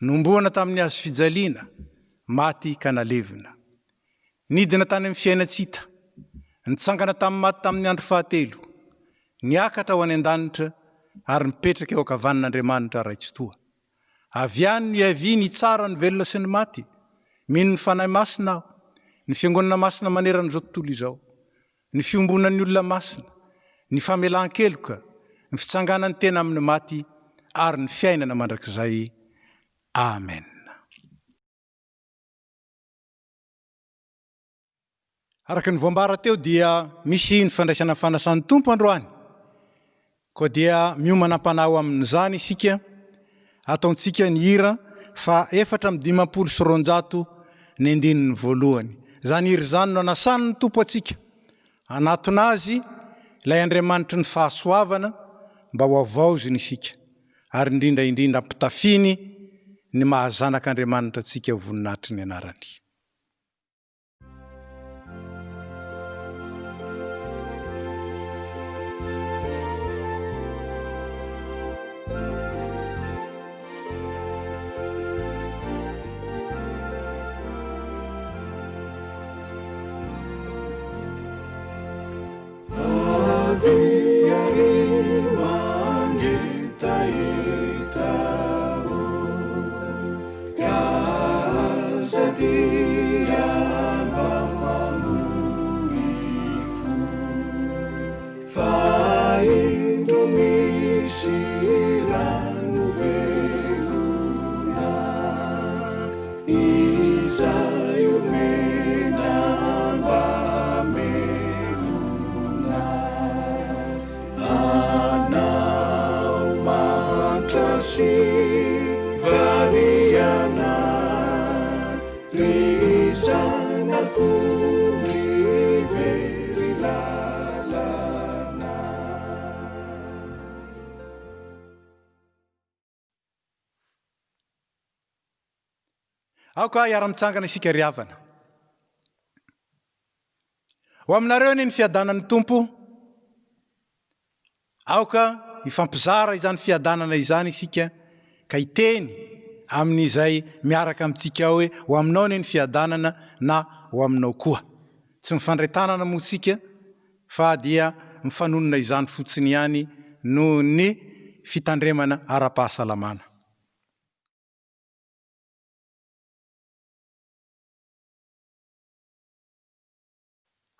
nomboana tamin'ny hazo fijaliana maty ka nalevina nidina tany amin'ny fiainatsita nitsangana tamin'ny maty tamin'ny andro fahatelo niakatra ho any an-danitra ary mipetraka eo ankavanan'Andriamanitra raitsy toa avy any ny avy ny tsara ny velona sy ny maty mino ny fanahy masina aho ny fiangonana masina maneran'izao tontolo izao ny fiombonan'ny olona masina ny famelan-keloka ny fitsanganany tena amin'ny maty ary ny fiainana mandrakizay amen. Araka ny voambara teo dia misy ny fandraisana fanasan'ny tompo androany. Koa dia miomana ampanao amin'izany isika, ataontsika ny hira fa 4:200 ny andininy voalohany. Zany hira zany no anasany ny tompo atsika. Anaton'azy ilay Andriamanitry ny fahasoavana mba ho avaoziny isika. Ary indrindra ampitafiny ny mahazanak'Andriamanitra atsika voninahitry ny anarany. Aoka hiara-mitsangana isika ry havana. Ho aminareo ny fiadanan'ny tompo. Aoka hifampizara izany fiadanana izany isika ka hiteny amin'izay miaraka amintsika hoe ho aminao ny fiadanana na ho aminao koa. Tsy mifandretanana moa isika fa dia mifanonona izany fotsiny ihany noho ny fitandremana ara-pahasalamana.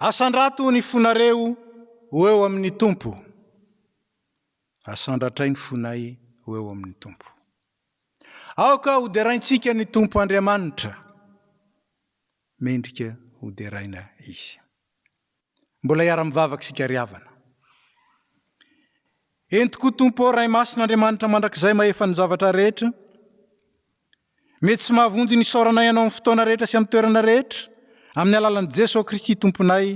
Asandrato ny fonareo ho eo amin'ny tompo. Asandratray ny fonay ho eo amin'ny tompo. Aoka hoderaintsika ny tompo Andriamanitra. Mendrika hoderaina izy. Mbola hiara-mivavaka sika ry havana. Entiko tompo ray masin'Andriamanitra mandrakizay mahefa ny zavatra rehetra. Mety tsy mahavonjy ny saoranay ianao amin'ny fotoana rehetra sy amin'ny toerana rehetra. Amin'ny alalan'i Jesosy Kristy tomponay,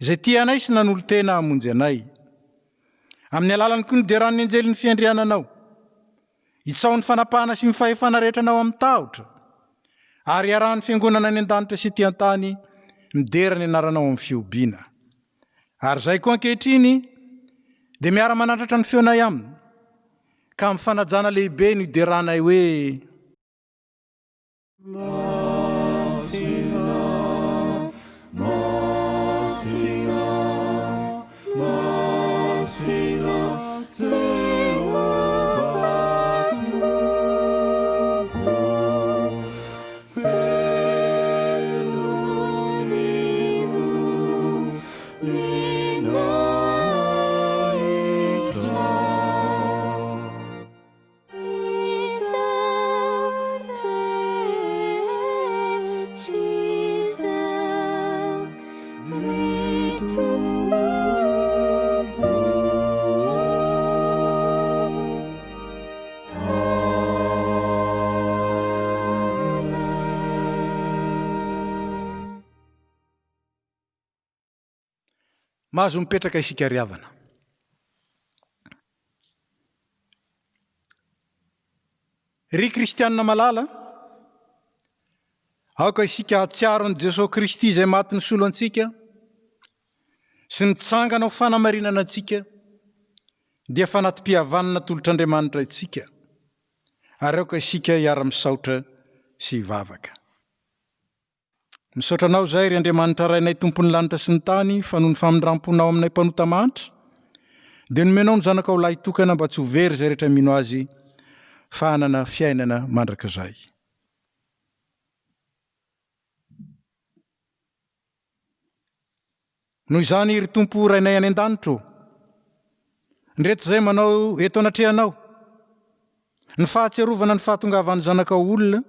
izay tianay sy nanolo tena hamonjy anay. Amin'ny alalany koa nideran'ny anjelin'ny fiandriananao. Hitsaon'ny fanapahana sy ny fahefana rehetra anao amin'ny tahotra. Ary iarahan'ny fiangonana any an-danitra sy ty an-tany, midera ny anaranao amin'ny fiobiana. Ary zay koa ankehitriny, dia miara-manandratra ny feonay aminy, ka amin'ny fanajana lehibe ny hideranay hoe mahazo mipetraka isika ry havana. Ry kristianina malala, aoka isika hatsiaro an'i Jesosy Kristy izay maty nisolo antsika, sy nitsangana ho fanamarinana antsika, dia fanatim-pihavanana tolotr'Andriamanitra itsika. Ary aoka isika hiara-misaotra sy hivavaka. Misaotra anao zay ry Andriamanitra rainay tompon'ny lanitra sy ny tany, fa noho ny famindramponao aminay mpanota manitra, dia nomenao ny zanakao lahy tokana mba tsy ho very zay rehetra mino azy, fa hanana fiainana mandrakizay. Noho izany ry tompo rainay any an-danitro, ndreto zay manao eto anatrehanao, ny fahatserovana ny fahatongavan'ny zanakao olona,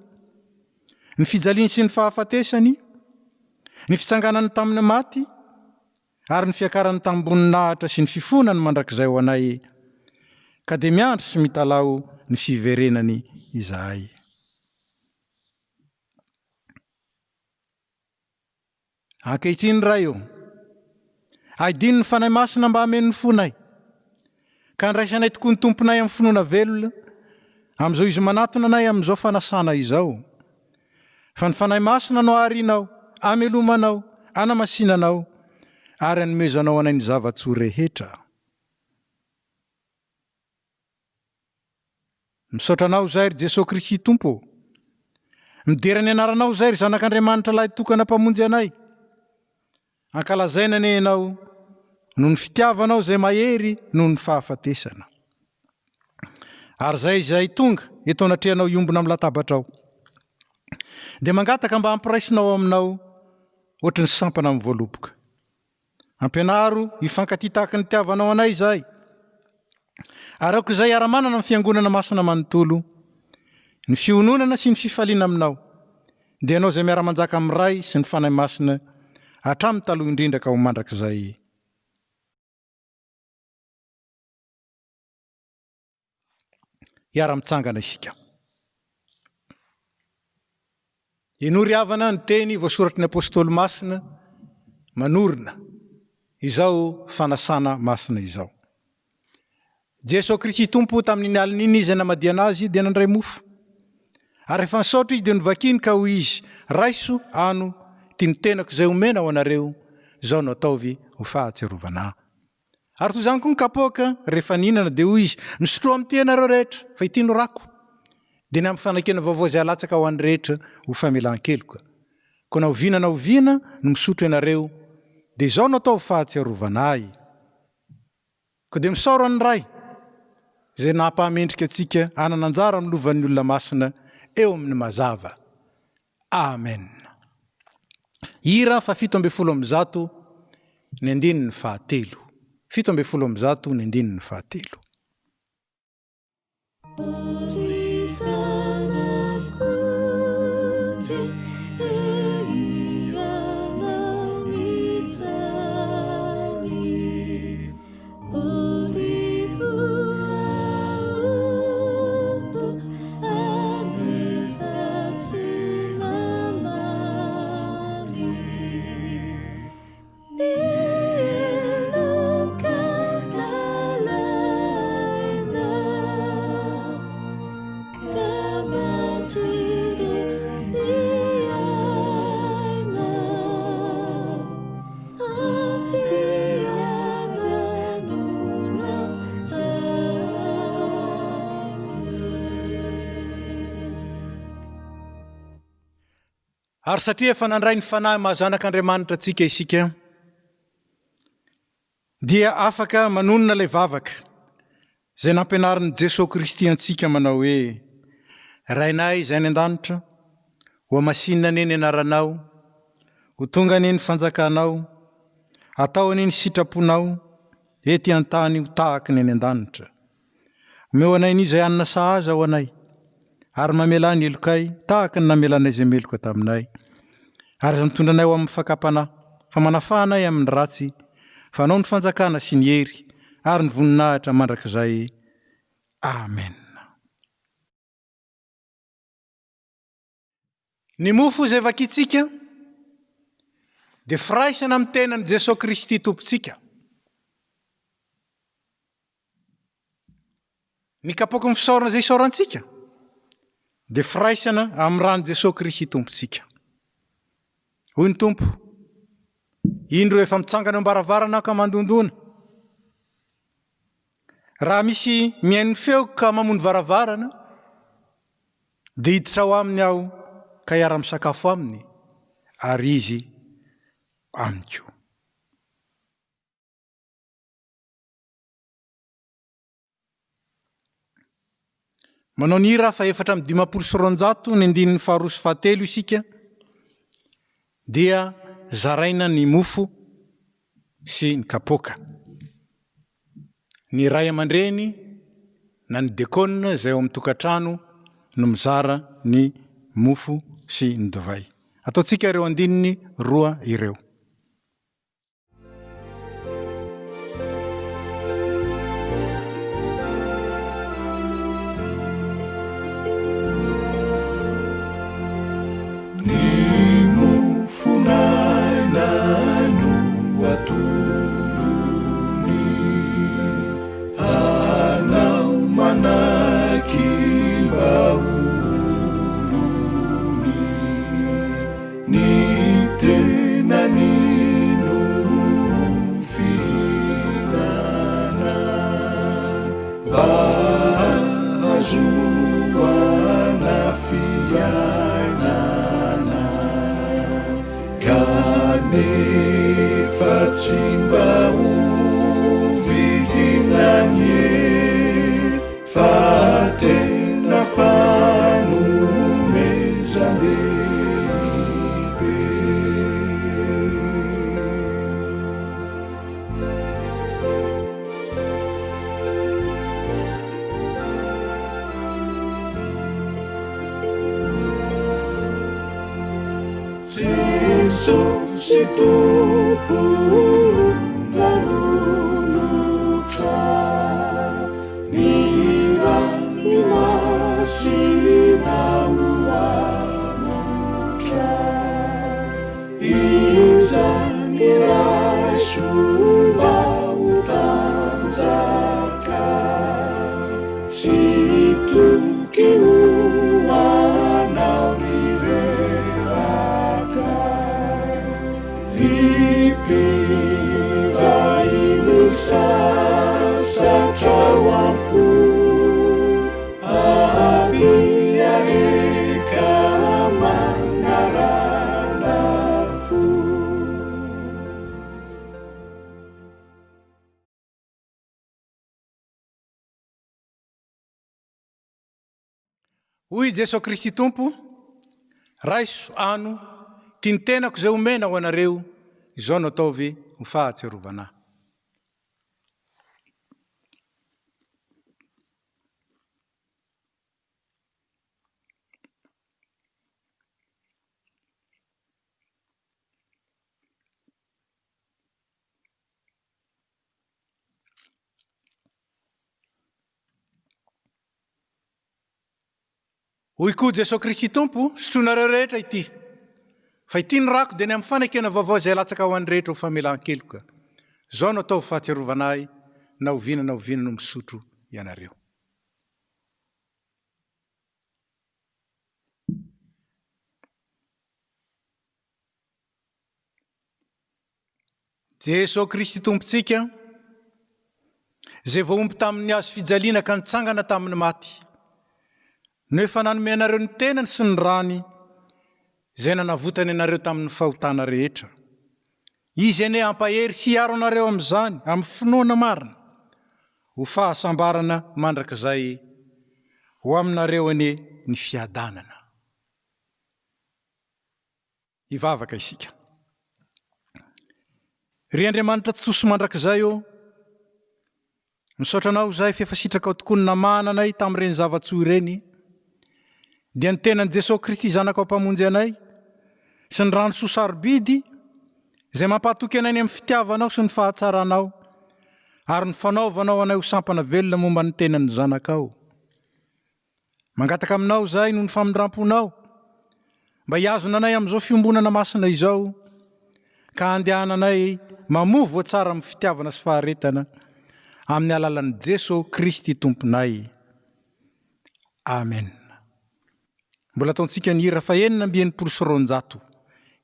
ny fijaliany sy ny fahafatesany, ny fitsanganany tamin'ny maty ary ny fiakarany tambony-nahitra sy ny fifonany mandrakizay ho anay ka dia miandry sy mitalao ny fiverenany izahay. Ankehitriny ray eo, aidiny ny fanahy masina mba hameno ny fonay ka ndraisanay tokoa ny tomponay amin'ny finoana velona amin'izao izy manatona anay amin'izao fanasana izao. Fa ny fanahy masina no aharinao, amelomanao, anamasinanao ary anomezanao anay ny zava-tsoa rehetra. Misaotranao zay ry Jesosy Kristy Tompo, midera ny anaranao zay ry Zanak'Andriamanitra lahy tokana mpamonjy anay. Ankalazaina ane ianao noho ny fitiavanao zay mahery noho ny fahafatesana. Ary zay izay tonga eto anatrehanao iombona amin'ny latabatrao. Dia mangataka mba hampiraisinao aminao ohatry ny sampana amin'ny voaloboka. Ampianaro hifankaty tahaka ny tiavanao anay izay. Ary aoka izay ara-manana amin'ny fiangonana masina manontolo, ny fiononana sy ny fifaliana aminao. Dia ianao izay miara-manjaka amin'ny ray sy ny fanahy masina hatramin'ny taloha indrindra ka ho mandrakizay. Hiara-mitsangana isika. Inory havana ny teny voasoratry ny apôstôly masina manorina izao fanasana masina izao. Jesosy Kristy Tompo tamin'ny alin'iny izy namadia anazy dia nandray mofo. Ary rehefa nisaotra izy dia novakiny ka ho izy raiso ano ty ny tenako izay omena ho anareo, izao no ataovy ho fahatsiarovana. Ary toy izany koa ny kapoaka rehefa nihinana dia hoy izy, misotro amin'ity ianareo rehetra fa ity no rako. Dia ny amin'ny fanakena vaovao izay alatsaka ho an'ny rehetra ho famelan-keloka. Koa na oviana na oviana no misotro ianareo, dia izao no atao ho fahatsiarovana ahy. Koa dia misaora ny ray izay nampahamendrika antsika hanana anjara amin'ny lovan'ny olona masina eo amin'ny mazava. Amen. Hira fa 7:100 ny 9:7. 7:100 ny 9:7. Ary satria efa nandray ny fanahy mahazanak'Andriamanitra antsika isika, dia afaka manonona ilay vavaka izay nampianarin'i Jesosy Kristy antsika manao hoe: Rainay izay any an-danitra, ho amasinina ane ny anaranao, ho tonga ane ny fanjakanao, atao ane ny sitraponao, ety an-tany ho tahaka ny any an-danitra. Omeo anay ny izay hanina sahaza ho anay, ary mamela ny elokay tahaka ny namelanay izay meloka taminay. Ary izay mitondra anay ho amin'ny fakapana, fa manafahanay amin'ny ratsy, fa anao ny fanjakana sy ny hery, ary ny voninahitra mandrakizay. Amen. Ny mofo izay vakitsika dia firaisana amin'ny tenan'i Jesosy Kristy Tompontsika. Ny kapoaka ny fisaorana izay isaorantsika dia firaisana amin'ny ran'i Jesosy Kristy Tompontsika. Hoy ny Tompo, indro efa mitsangana ambaravarana ka mandondona. Raha misy mihaino feo ka mamono varavarana, dia hiditra ao aminy aho ka hiara-misakafo aminy, ary izy amiko. Manao ny hira fa 420 ny 9:2 isika, dia zaraina ny mofo sy ny kapoaka. Ny ray aman-dreny na ny dekona izay ao amin'ny tokantrano no mizara ny mofo sy ny divay. Ataontsika ireo andininy roa ireo. Hoy Jesosy Kristy Tompo, raiso ano tiany tenako izay omena ho anareo, izao no ataovy ho fahatserovana. Hoy koa Jesosy Kristy Tompo, sotroinareo rehetra ity. Fa ity ny rako dia ny amin'ny fanekena vaovao izay latsaka ho an'ny rehetra ho famelan-keloka. Zao no atao fahatserovanahy, na oviana no misotro ianareo. Jesosy Kristy Tompontsika, izay voaomby tamin'ny hazo fijaliana ka nitsangana tamin'ny maty. Nefa nanome anareo ny tenany sy ny rany, izay nanavotany anareo tamin'ny fahotana rehetra. Izy ene ampahery sy hiaro anareo amin'izany, amin'ny finoana marina, ho fahasambarana mandrakizay ho aminareo ene ny fiadanana. Hivavaka isika. Ry Andriamanitra tsosy mandrakizay io, misaotra anao izay fefa sitraka ao tokoa ny namana anay tamin'ireny zava-tsoa ireny, dia ny tenan'i Jesosy Kristy zanakao mpamonjy anay, sy ny rano soa sarobidy, izay mampahatoky anay amin'ny fitiavanao sy ny fahatsaranao, ary ny fanaovanao anay ho sampana velona momba ny tenan'ny zanakao. Mangataka aminao izay noho ny famindramponao, mba hiazona anay amin'izao fiombonana masina izao, ka andehananay mamovo voatsara amin'ny fitiavana sy faharetana, amin'ny alalan'i Jesosy Kristy Tomponay. Amen. Mbola ataontsika ny hira fa 920 sy 200.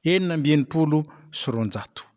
920 sy 200.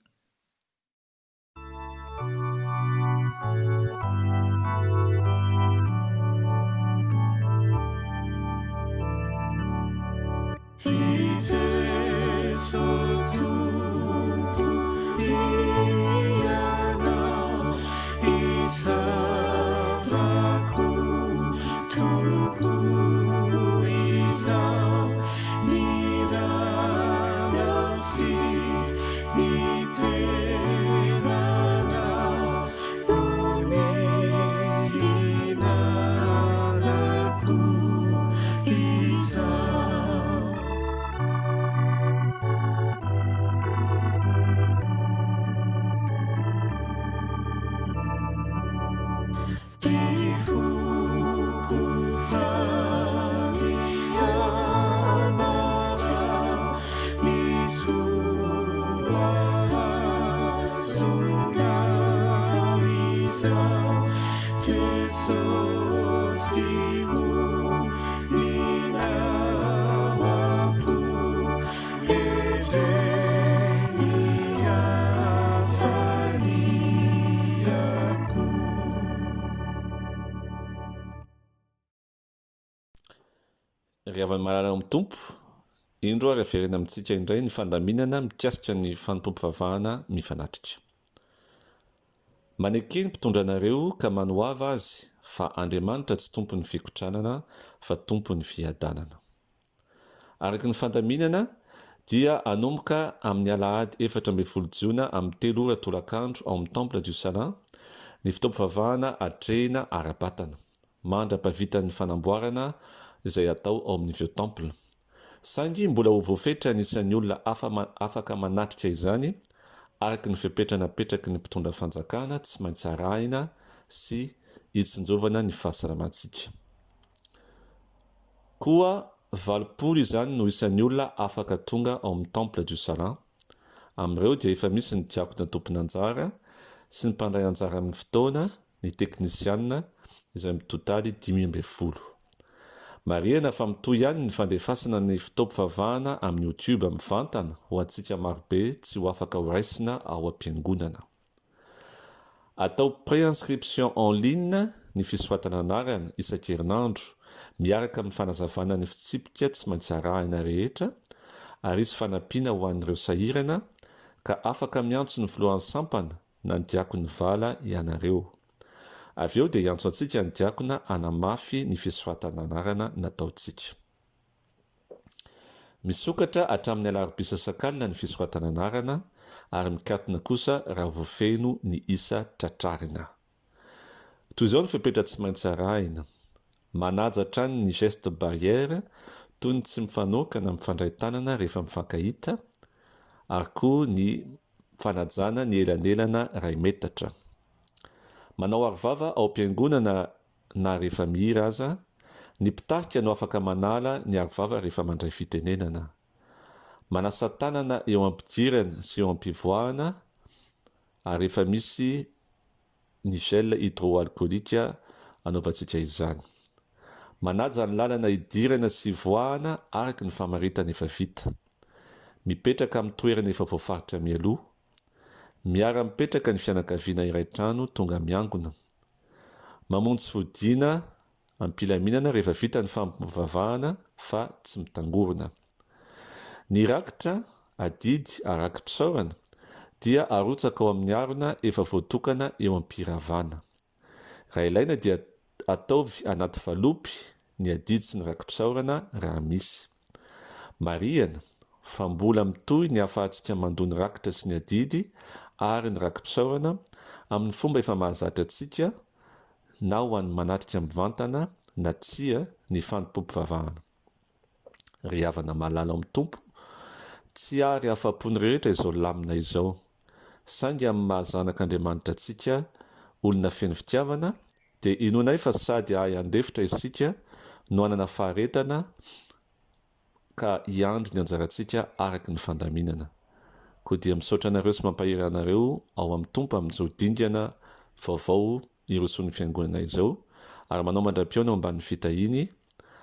Riavan'ny malala amin'ny tompo, indro referena amintsika indray ny fandaminana mikasika ny fanompom-pivavahana mifanatrika. Manekeny mpitondra anareo ka manohava azy fa Andriamanitra tsy tompon'ny fikotranana fa tompon'ny fiadanana. Araka ny fandaminana dia anomboka amin'ny alahady 14 Jiona amin'ny 3 ora tolakandro ao amin'ny Temple du Salin ny fitoam-pivavahana atrehina ara-batana mandra-pavitan'ny fanamboarana izay atao ao amin'ny Vieux Temple. Saingy mbola ho voafetra anisan'ny olona afaka manatrika izany araka ny fipetranapetraky ny mpitondra fanjakana tsy maintsy arahina sy hitsinjovana ny fahasalamantsika. Koa 20 izany no isan'ny olona afaka tonga ao amin'ny Temple du Salin. Amin'ireo dia efa misy ny diakona tompon'anjara sy ny mpandray anjara amin'ny fotoana, ny teknisianina izay mitotaly 10 Marihana fa mitohy ihany ny fandefasana ny fitaovam-pivavahana amin'ny YouTube mivantana ho antsika marobe tsy ho afaka ho raisina ao am-piangonana. Atao pré-inscription en ligne ny fisoratana anarana isan-kerinandro miaraka amin'ny fanazavana ny fitsipika tsy maintsy arahina rehetra ary isy fanampiana ho an'ireo sahirana ka afaka miantso ny filohan'ny sampana na ny diakona vala ianareo. Avy eo dia iantso antsika ny diakona anamafy ny fisoratana anarana nataontsika. Misokatra hatramin'ny alarobia sasakalina ny fisoratana anarana ary mikatona kosa raha voafeno ny isa tratrarina. Toy izao ny fepetra tsy maintsy arahina. Manaja hatrany ny geste barrière toy ny tsy mifanoaka na mifandray tanana rehefa mifankahita ary koa ny fanajana ny elanelana 2 metatra. Manao arivava ao am-piangonana na rehefa mihira aza, ny mpitarika no afaka manala ny arivava rehefa mandray fitenenana. Manasa tanana eo ampidirana sy eo ampivoahana ary rehefa misy ny gel hydroalcoolique anaovantsika izany. Manaja ny lalana hidirana sy voahana araka ny famaritana efa vita. Mipetraka amin'ny toerana efa voafaritra mialoha. Miara-mipetraka ny fianakaviana iray trano tonga miangona. Mamonjy fodiana ampilaminana rehefa vita ny fampivavahana fa tsy mitangorona. Ny rakitra adidy arak-pisaorana dia arotsaka ao amin'ny arona efa voatokana eo am-piravana. Raha ilaina dia ataovy anaty valopy ny adidy sy ny rak-pisaorana raha misy. Marihana fa mbola mitohy ny ahafahantsika mandony rakitra sy ny adidy ary ny rak-pisaorana amin'ny fomba efa mahazatra antsika na ho an'ny manatrika mivantana na tsia ny fanompom-pivavahana. Ry havana malala amin'ny tompo, tsy ary afapony rehetra izao lamina izao, saingy amin'ny mahazanak'Andriamanitra antsika olona feno fitiavana dia inonay fa sady ahay andefitra isika no anana faharetana ka hiandry ny anjarantsika araka ny fandaminana. Koa dia misaotra anareo sy mampahery anareo ao amin'ny tompo amin'izao dingana vaovao iroson'ny fiangonana izao ary manao mandram-piona ao ambanin'ny fitahiny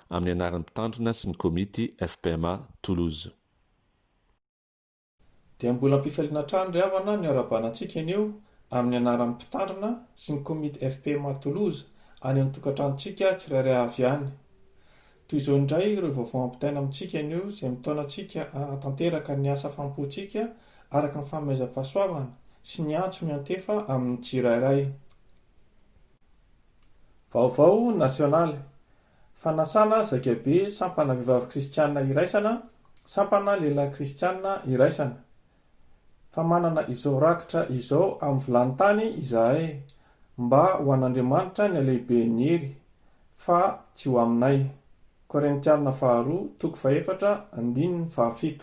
amin'ny anaran'ny mpitandrina sy ny komity FPMA Toulouse. Dia mbola mpifaliana trano ry havana ny arabanantsika anio amin'ny anaran'ny mpitandrina sy ny komity FPMA Toulouse any amin'ny tokantranontsika tsirairay avy any. Toy izao indray ireo vaovao ampitaina amintsika anio izay mitaonantsika tanteraka ny asa fampontsika araka ny fanomezam-pahasoavana sy ny antso miantefa amin'ny tsirairay. Vaovao nasionaly. Fanasana zakabe sampana vehivavy kristianina iraisana, sampana lehilahy kristianina iraisana. Fa manana izao rakitra izao amin'ny vilany tany izahay mba ho an'Andriamanitra ny lehiben'ny hery fa tsy ho aminay. Korintiana 2:4-7.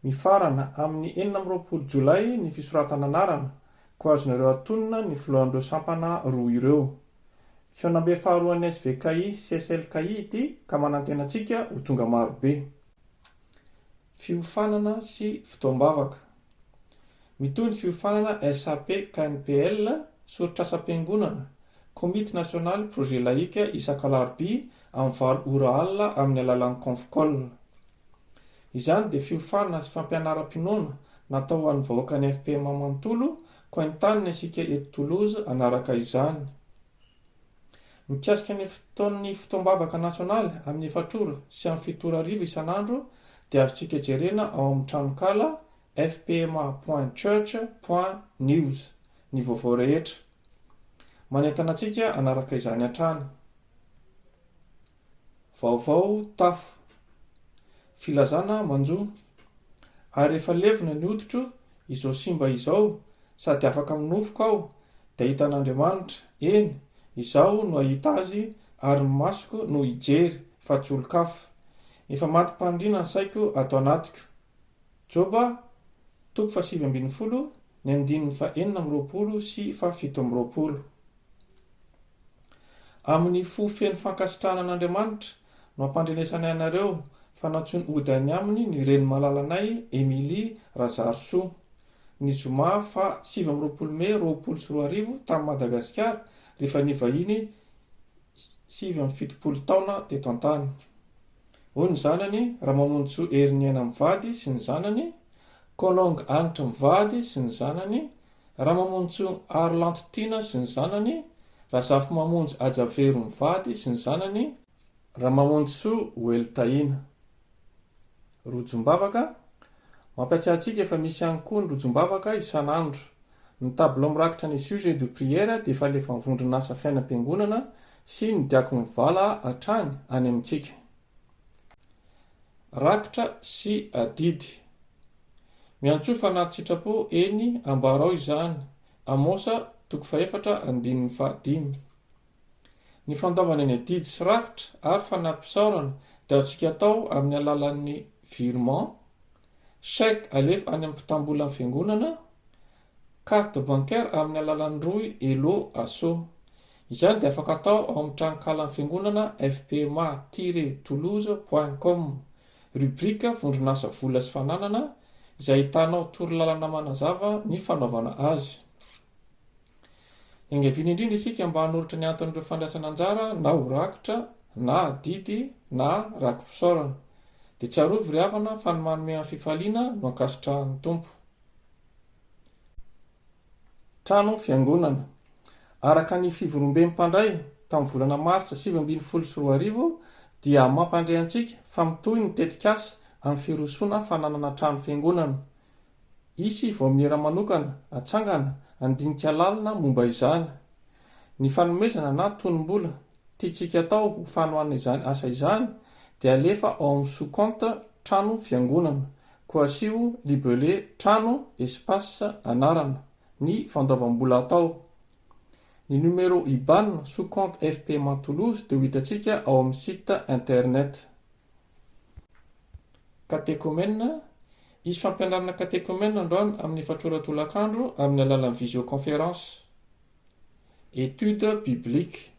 Mifarana amin'ny 20 Jolay ny fisoratana anarana, ko azonareo atonina ny filohan'ireo sampana roa ireo. Fionambe faharoan'ny SVKI CSLKI ity ka manantenantsika ho tonga marobe. Fiofanana sy fitoam-bavaka. Mitohy ny fiofanana SAP KNPL soritra asa-piangonana, Komity Nasionaly Projet Laïque isan-kalarobia amin'ny 20 ora alina amin'ny alalan'ny Confcol. Izany dia fiofanana sy fampianaram-pinoana natao ho an'ny vahoaka ny FPMA manontolo ko haintanina isika eto Toulouse anaraka izany. Mikasika ny fotoan'ny fotoam-bavaka nasionaly amin'ny efatrora sy amin'ny fitoro arivo isan'andro dia azontsika jerena ao amin'ny tranokala fpma.church.news ny vaovao rehetra. Manentana antsika anaraka izany hatrany. Vaovao tafo filazana manjo ary rehefa levina ny hoditro izao simba izao sady afaka minofoko aho dia hitan'Andriamanitra, eny izao no ahita azy ary ny masoko no hijery fa tsy olo-kafa. Efa matim-pandriana ny saiko ato anatiko. Joba 7:20 ny 420 sy 720. Amin'ny fofeny fankasitrahana an'Andriamanitra no ampandrenesanay anareo fa nantsony ody any aminy ny reny malalanay Emilie Razarsoa ny zoma fa 7 Mey 2024 tamin'ny Madagasikara rehefa nivahiny 70 taona teto an-tany. Hoy ny zanany Ramamonjy Heriniana mivady sy ny zanany, Kolonga Anitra mivady sy ny zanany, Ramamonjy Arlantitina sy ny zanany, Razafy Mamonjy Ajavero mivady sy ny zanany, Ramamonjy Weltaina. Rojombavaka mampiatsiahy antsika efa misy ihany koa ny rojombavaka isan'andro. Ny tableau mirakitra ny sujet de prière dia efa alefa mivondrona asa fiainam-piangonana sy ny diako mivala hatrany any amintsika. Rakitra sy adidy. Miantso fanaty sitrapo eny ambarao izany. Amosa 4:15. Ny fandaovana ny adidy sy rakitra ary fanampisaorana dia azontsika atao amin'ny alalan'ny virement, chèque alefa any amin'ny mpitambola amin'ny fiangonana, carte bancaire amin'ny alalan'ny roy elo aso. Izany dia afaka atao ao amin'ny tranokala amin'ny fiangonana fpma-toulouse.com, rubrika vondronasa vola sy fananana, izay hitanao torolalana manazava ny fanaovana azy. Engeviny indrindra isika mba hanoritra ny anton'ireo fandraisana anjara na ho rakitra na adidy na rakim-pisaorana. Dia tsarovy ry havana fa ny manome amin'ny fifaliana no ankasitrahan'ny tompo. Trano fiangonana. Araka ny fivoromben'ny mpandray tamin'ny volana martsa 2024 dia mampandray antsika fa mitohy ny tetikasa amin'ny firosoana fananana trano fiangonana. Isy voamiera manokana atsangana andinika lalina momba izany. Ny fanomezana na tonom-bola tiantsika atao ho fanohanana izany asa izany dia alefa ao amin'ny sous-compte trano fiangonana, Coasio Libellé trano espace anarana ny fandaovam-bola atao. Ny numéro IBAN sous-compte FPMA Toulouse dia ho hitantsika ao amin'ny site internet. Catéchomène. Isy fampianarana catéchomène androany amin'ny efatrora tolakandro amin'ny alalan'ny visioconférence. Étude biblique.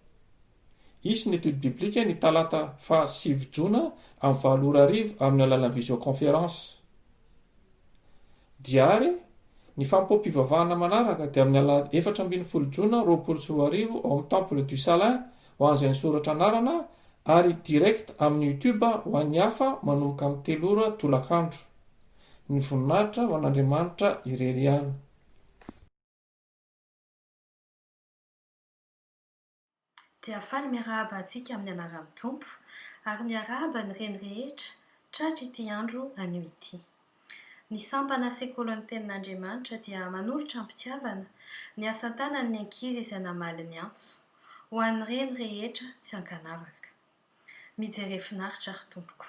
Isy ny étude biblique ny talata fa 7 jona amin'ny 7:00 amin'ny alalan'ny visioconférence. Diary. Ny fampompivavahana manaraka dia amin'ny alahady 14 jona 2024 ao amin'ny Temple du Salin ho an'izay nisoratra anarana ary direct amin'ny YouTube ho an'ny hafa manomboka amin'ny 3 tolakandro. Ny voninahitra ho an'Andriamanitra ireriana. Dia faly miarahaba antsika amin'ny anaran'ny Tompo ary miarahaba ny reny rehetra tratra ity andro anio ity. Ny sampana sekoly ny tenin'Andriamanitra dia manolotra ampitiavana ny asan-tanan'ny ankizy izay namaly ny antso ho an'ny reny rehetra tsy ankanavaka. Mijery finaritra ary Tompoko.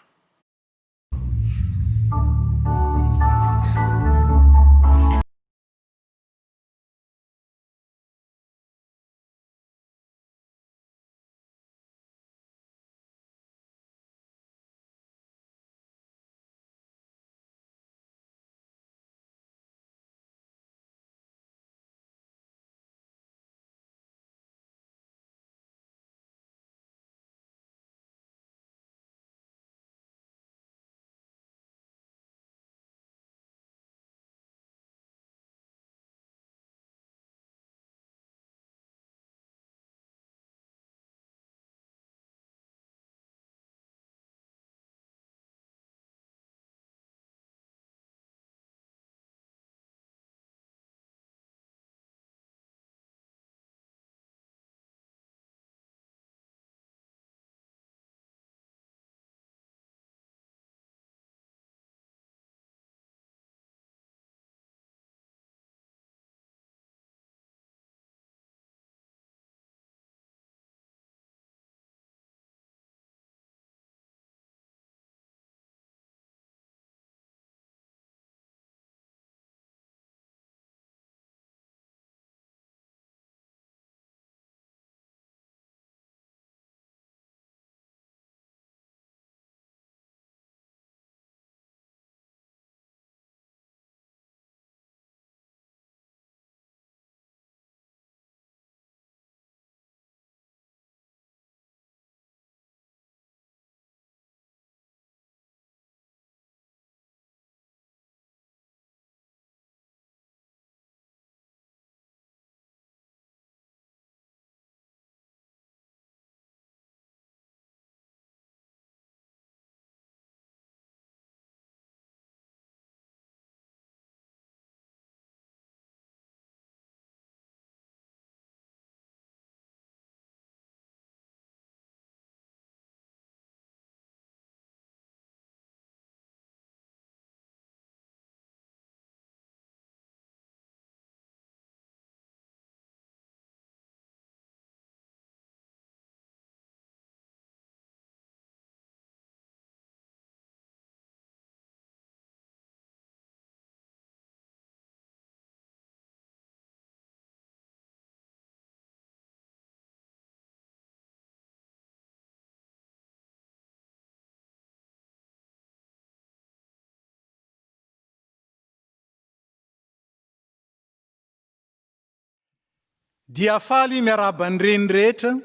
dia faly miaraba ny reny rehetra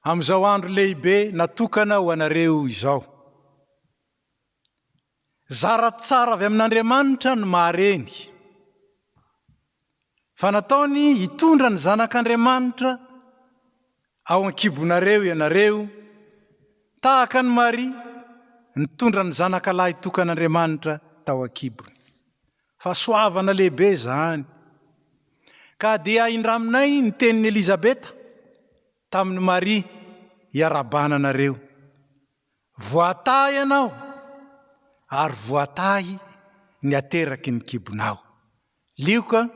amin'izao andro lehibe natokana ho anareo izao. Zara tsara avy amin'Andriamanitra ny mahareny, fa nataony hitondra ny zanak'Andriamanitra ao an-kibonareo ianareo, tahaka ny Maria nitondra ny zanakalahy tokan'Andriamanitra tao an-kibony. Fa soavana lehibe zany. Ka dia indraminay ny tenin'ny Elizabeta tamin'ny Maria hiarabananareo. Voatay ianao ary voatay ny ateraky ny kibonao. Lioka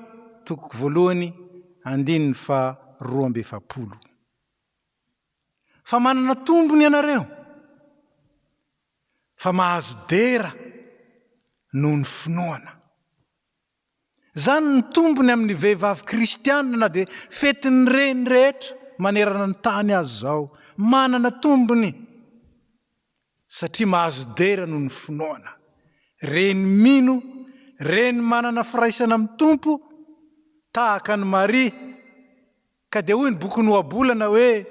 tokoko voalohany 2:20. Fa manana tombony ianareo, fa mahazo dera noho ny finoana. Zany ny tombony amin'ny vehivavy kristianina na dia fetin'ny reny rehetra manerana ny tany azy zao, manana tombony satria mahazo dera noho ny finoana. Reny mino, reny manana firaisana amin'ny tompo tahaka ny Maria. Ka dia hoy ny boky Noabolana hoe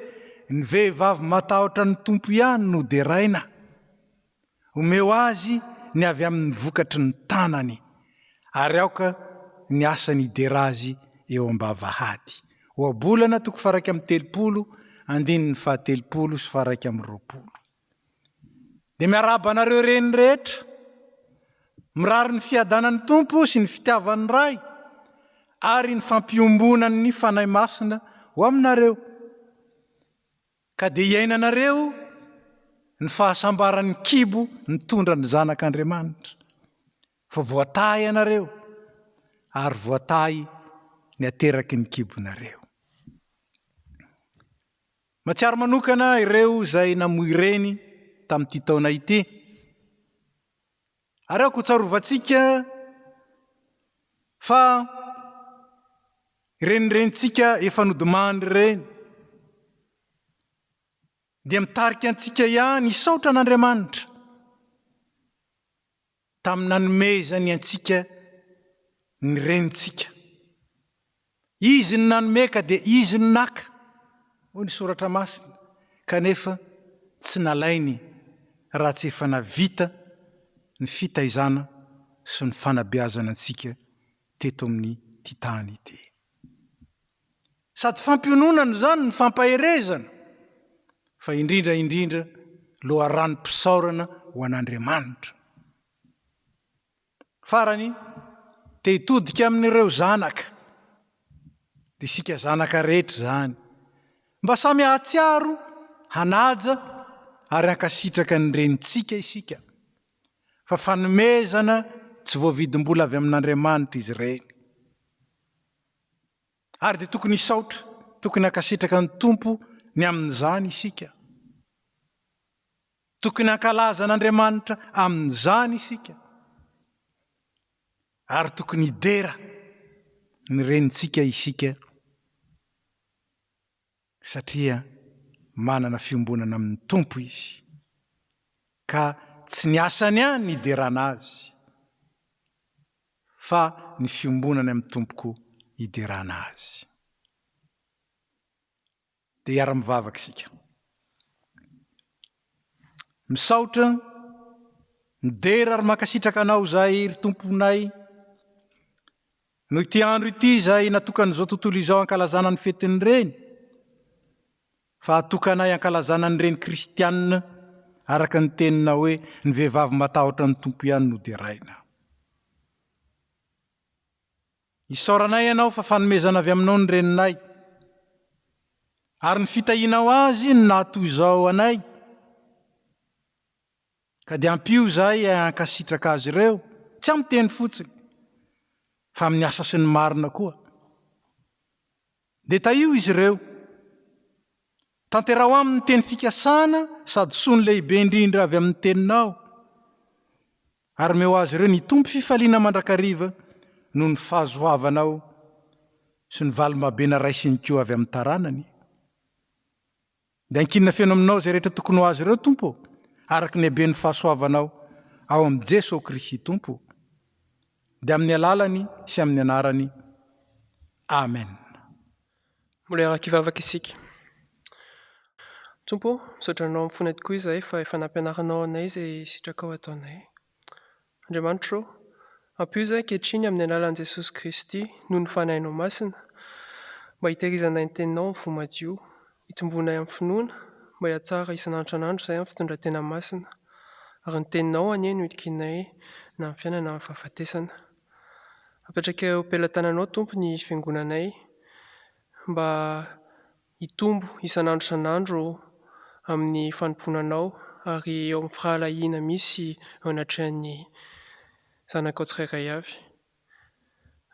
ny vehivavy matahotra ny tompo ihany no deraina. Omeo azy ny avy amin'ny vokatry ny tanany, ary aoka ny asany hidera azy eo am-bavahady. Oabolana 1:30-20. Dia miaraba anareo reny rehetra, mirary ny fiadanan'ny tompo sy ny fitiavan'ny ray, ary ny fampiombonany ny fanahy masina ho aminareo. Ka dia iainanareo ny fahasambaran'ny kibo nitondra ny zanak'Andriamanitra. Fa voatay ianareo ary voatay ny ateraky ny kibonareo. Matsiaro manokana ireo izay namoy reny tamin'ity taona ity. Ary aoko tsarovatsika fa renirenitsika efa nodimandry reny dia mitarika antsika ihany hisaotra an'Andriamanitra tamin'ny nanomezany antsika ny renitsika. Izy ny nanome ka dia izy ny naka, hoy ny soratra masina, kanefa tsy nalainy raha tsy efa navita ny fitaizana sy ny fanabeazana antsika teto amin'ny titany ity. Sady fampiononana zany ny fampaherezana, fa indrindra loharan'ny-pisaorana ho an'Andriamanitra. Farany te hitodika amin'ireo zanaka, dia isika zanaka rehetra zany, mba samy ahatsiaro, hanaja ary hankasitraka ny renitsika isika. Fa fanomezana tsy voavidim-bola avy amin'Andriamanitra izy ireny. Ary dia tokony hisaotra, tokony hankasitraka ny tompo ny amin'izany isika. Tokony hankalaza an'Andriamanitra amin'izany isika. Ary tokony hidera ny renitsika isika, satria manana fiombonana amin'ny tompo izy. Ka tsy ny asany ihany ny hiderana azy, fa ny fiombonana amin'ny tompoko hiderana azy. Dia hiara-mivavaka isika. Misaotra, midera ary mankasitraka anao zay ry tomponay, no ity andro ity zay natokan'izao tontolo izao ankalazana ny fetin'ny reny, fa atokanay ankalazana ny reny kristianina araka ny tenina hoe ny vehivavy matahotra ny tompo ihany no deraina. Isaoranay ianao fa fanomezana avy aminao ny reninay, ary ny fitahinao azy ny nahatoy izao anay. Ka dia ampio zay hankasitraka azy ireo, tsy amin'ny teny fotsiny, fa amin'ny asa sy ny marina koa. Dia taio izy ireo, tanterao amin'ny teny fikasana sady sony lehibe indrindra avy amin'ny teninao, ary meo azy ireo nitompo fifaliana mandrakariva noho ny fahazoavanao sy ny valim-babena raisiny koa avy amin'ny taranany. Dia ankinina feno aminao zay rehetra tokony ho azy ireo, Tompo, araky ny haben'ny fahasoavanao ao amin'ny Jesosy Kristy Tompo. Dia amin'ny alalany sy amin'ny anarany. Amen. Mbola araka ivavaka isika. Tompo, misaotra anao amin'ny fonay tokoa izahay fa efa nampianaranao anay izay sitraka ao ataonay. Andriamanitra, ampio izahay ankehitriny amin'ny alalan'i Jesosy Kristy noho ny fanahinao masina, mba hitehirizanay ny teninao amin'ny fo madio, hitombonay amin'ny finoana, mba hiatsara isan'andro isan'andro izay amin'ny fitondran-tena masina, ary ny teninao anie no hikianay na amin'ny fiainana na amin'ny fahafatesana. Apetraka eo am-pelantananao Tompo ny fiangonanay, mba hitombo isan'andro isan'andro amin'ny fanomponanao ary eo amin'ny fahalahina misy eo anatrehan'ny zanakao tsirairay avy.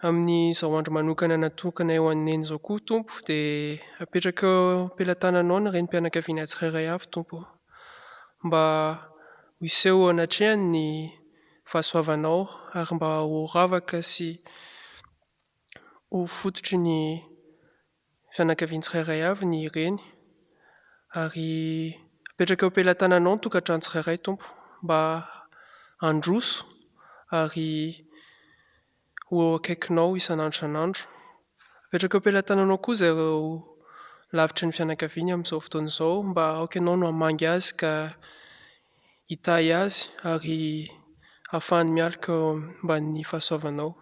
Amin'izao andro manokana natokana eo aneny izao koa Tompo, dia apetraka eo am-pelantananao ny renim-pianakaviana tsirairay avy Tompo, mba ho iseho eo anatrehany ny fahasoavanao ary mba ho ravaka sy ho fototry ny fianakaviana tsirairay avy ny reny, ary apetraka eo am-pelantananao ny tokantrano tsirairay Tompo, mba handroso ary ho eo akaikinao isan'andro isan'andro. Apetraka eo am-pelantananao koa izay ireo lavitry ny fianakaviana amin'izao fotoana izao, mba aoka ianao no hamangy azy ka hitahy azy ary ahafahany mialoka mba ny fahasoavanao.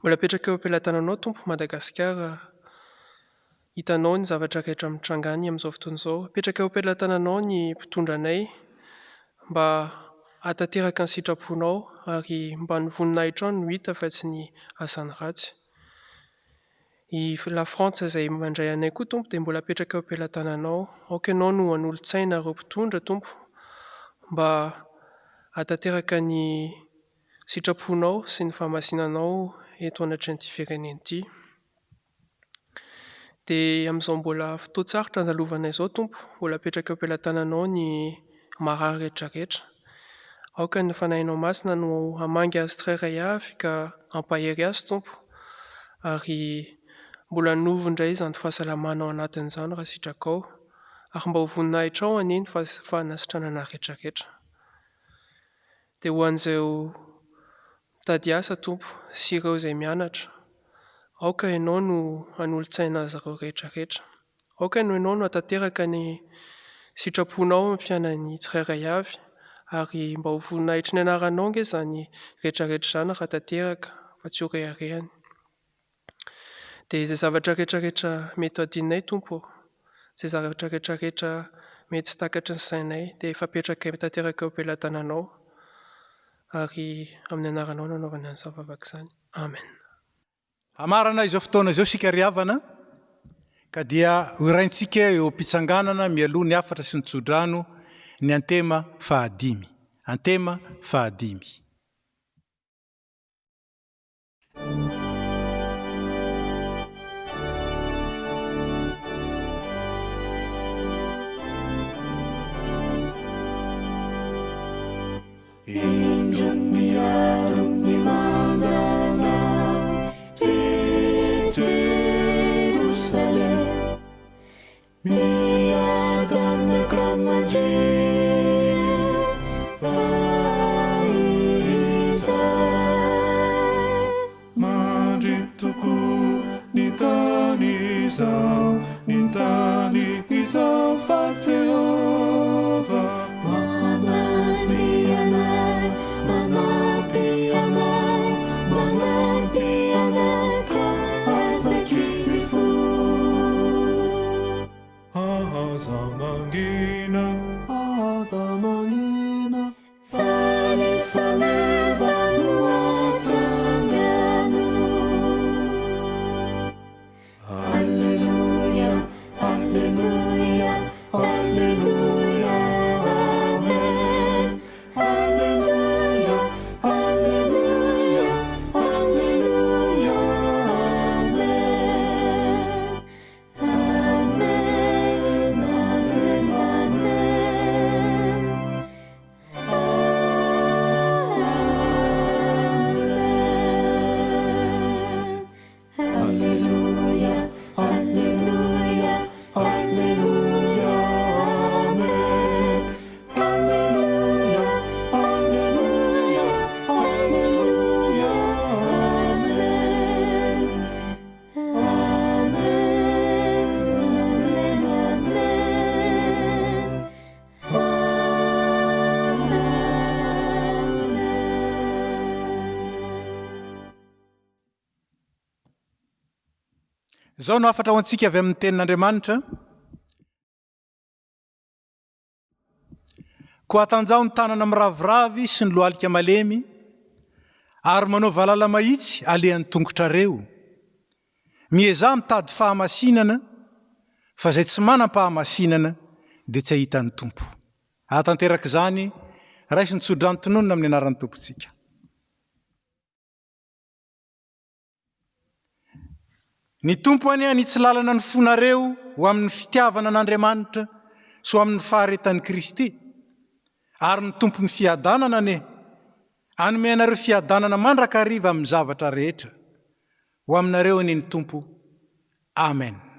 Mbola apetraka eo am-pelantananao Tompo Madagasikara, hitanao ny zavatra rehetra mitrangany amin'izao fotoana izao. Apetraka eo am-pelantananao ny mpitondra anay, mba hatanteraka ny sitraponao ary mba ny voninahitra ao no hita fa tsy ny asany ratsy. I La France izay mandray anay koa Tompo dia mbola apetraka eo am-pelantananao, aoka ianao no hanolo-tsaina ireo mpitondra Tompo, mba hatanteraka ny sitraponao sy ny fahamasinanao eto anatrehan'ity firenena ity. Dia amin'izao mbola fotoan-tsarotra andalovanay izao Tompo, mbola apetraka eo am-pelantananao ny marary rehetrarehetra. Aoka ny fanahinao masina no hamangy azy tsirairay avy ka hampahery azy Tompo, ary mbola novo indray izany fahasalamana ao anatin'izany raha sitraka ao, ary mba ho voninahitra ao anie ny fanasitranana rehetrarehetra. Dia ho an'izay mitady asa Tompo sy ireo izay mianatra, aoka ianao no hanolo-tsaina azy ireo rehetrarehetra. Aoka ianao no hatanteraka ny sitraponao amin'ny fiainan'ny tsirairay avy, ary mba ho voninahitry ny anaranao ange izany rehetrarehetra izany raha tanteraka fa tsy ho reharehany. Dia izay zavatra rehetrarehetra mety adinay Tompo, izay zavatra rehetrarehetra mety tsy takatry ny sainay, dia efa apetraka tanteraka eo am-pelantananao, ary amin'ny anaranao nanaovana an'izany vavaka izany. Amen. Amarana izao fotoana izao sika riavana, ka dia hoiraintsika eo am-pitsanganana mialoha ny afatra sy ny tsodrano ny antema fahadimy. Antema fahadimy. Indrum iarum nimandana et Jerusalem miadana kamanjia vaizai mandrituku nitani izao fa Jehova manapi Zao no afatra ho antsika avy amin'ny tenin'Andriamanitra. Koa atanjao ny tanana miraviravy sy ny lohalika malemy, ary manao valala mahitsy alehan'ny tongotrareo. Miezah mitady fahamasinana, fa zay tsy manam-pahamasinana dia tsy ahitan'ny tompo. Ahatanteraka izany, raisy ny tsodranotononona amin'ny anaran'ny tompontsika. Ny tompo any ny tsy lalana ny fonareo ho amin'ny fitiavana an'Andriamanitra sy ho amin'ny faharetan'i Kristy, ary ny tompo ny fiadanana ane, anome anareo fiadanana mandrakariva amin'ny zavatra rehetra. Ho aminareo ny tompo. Amen.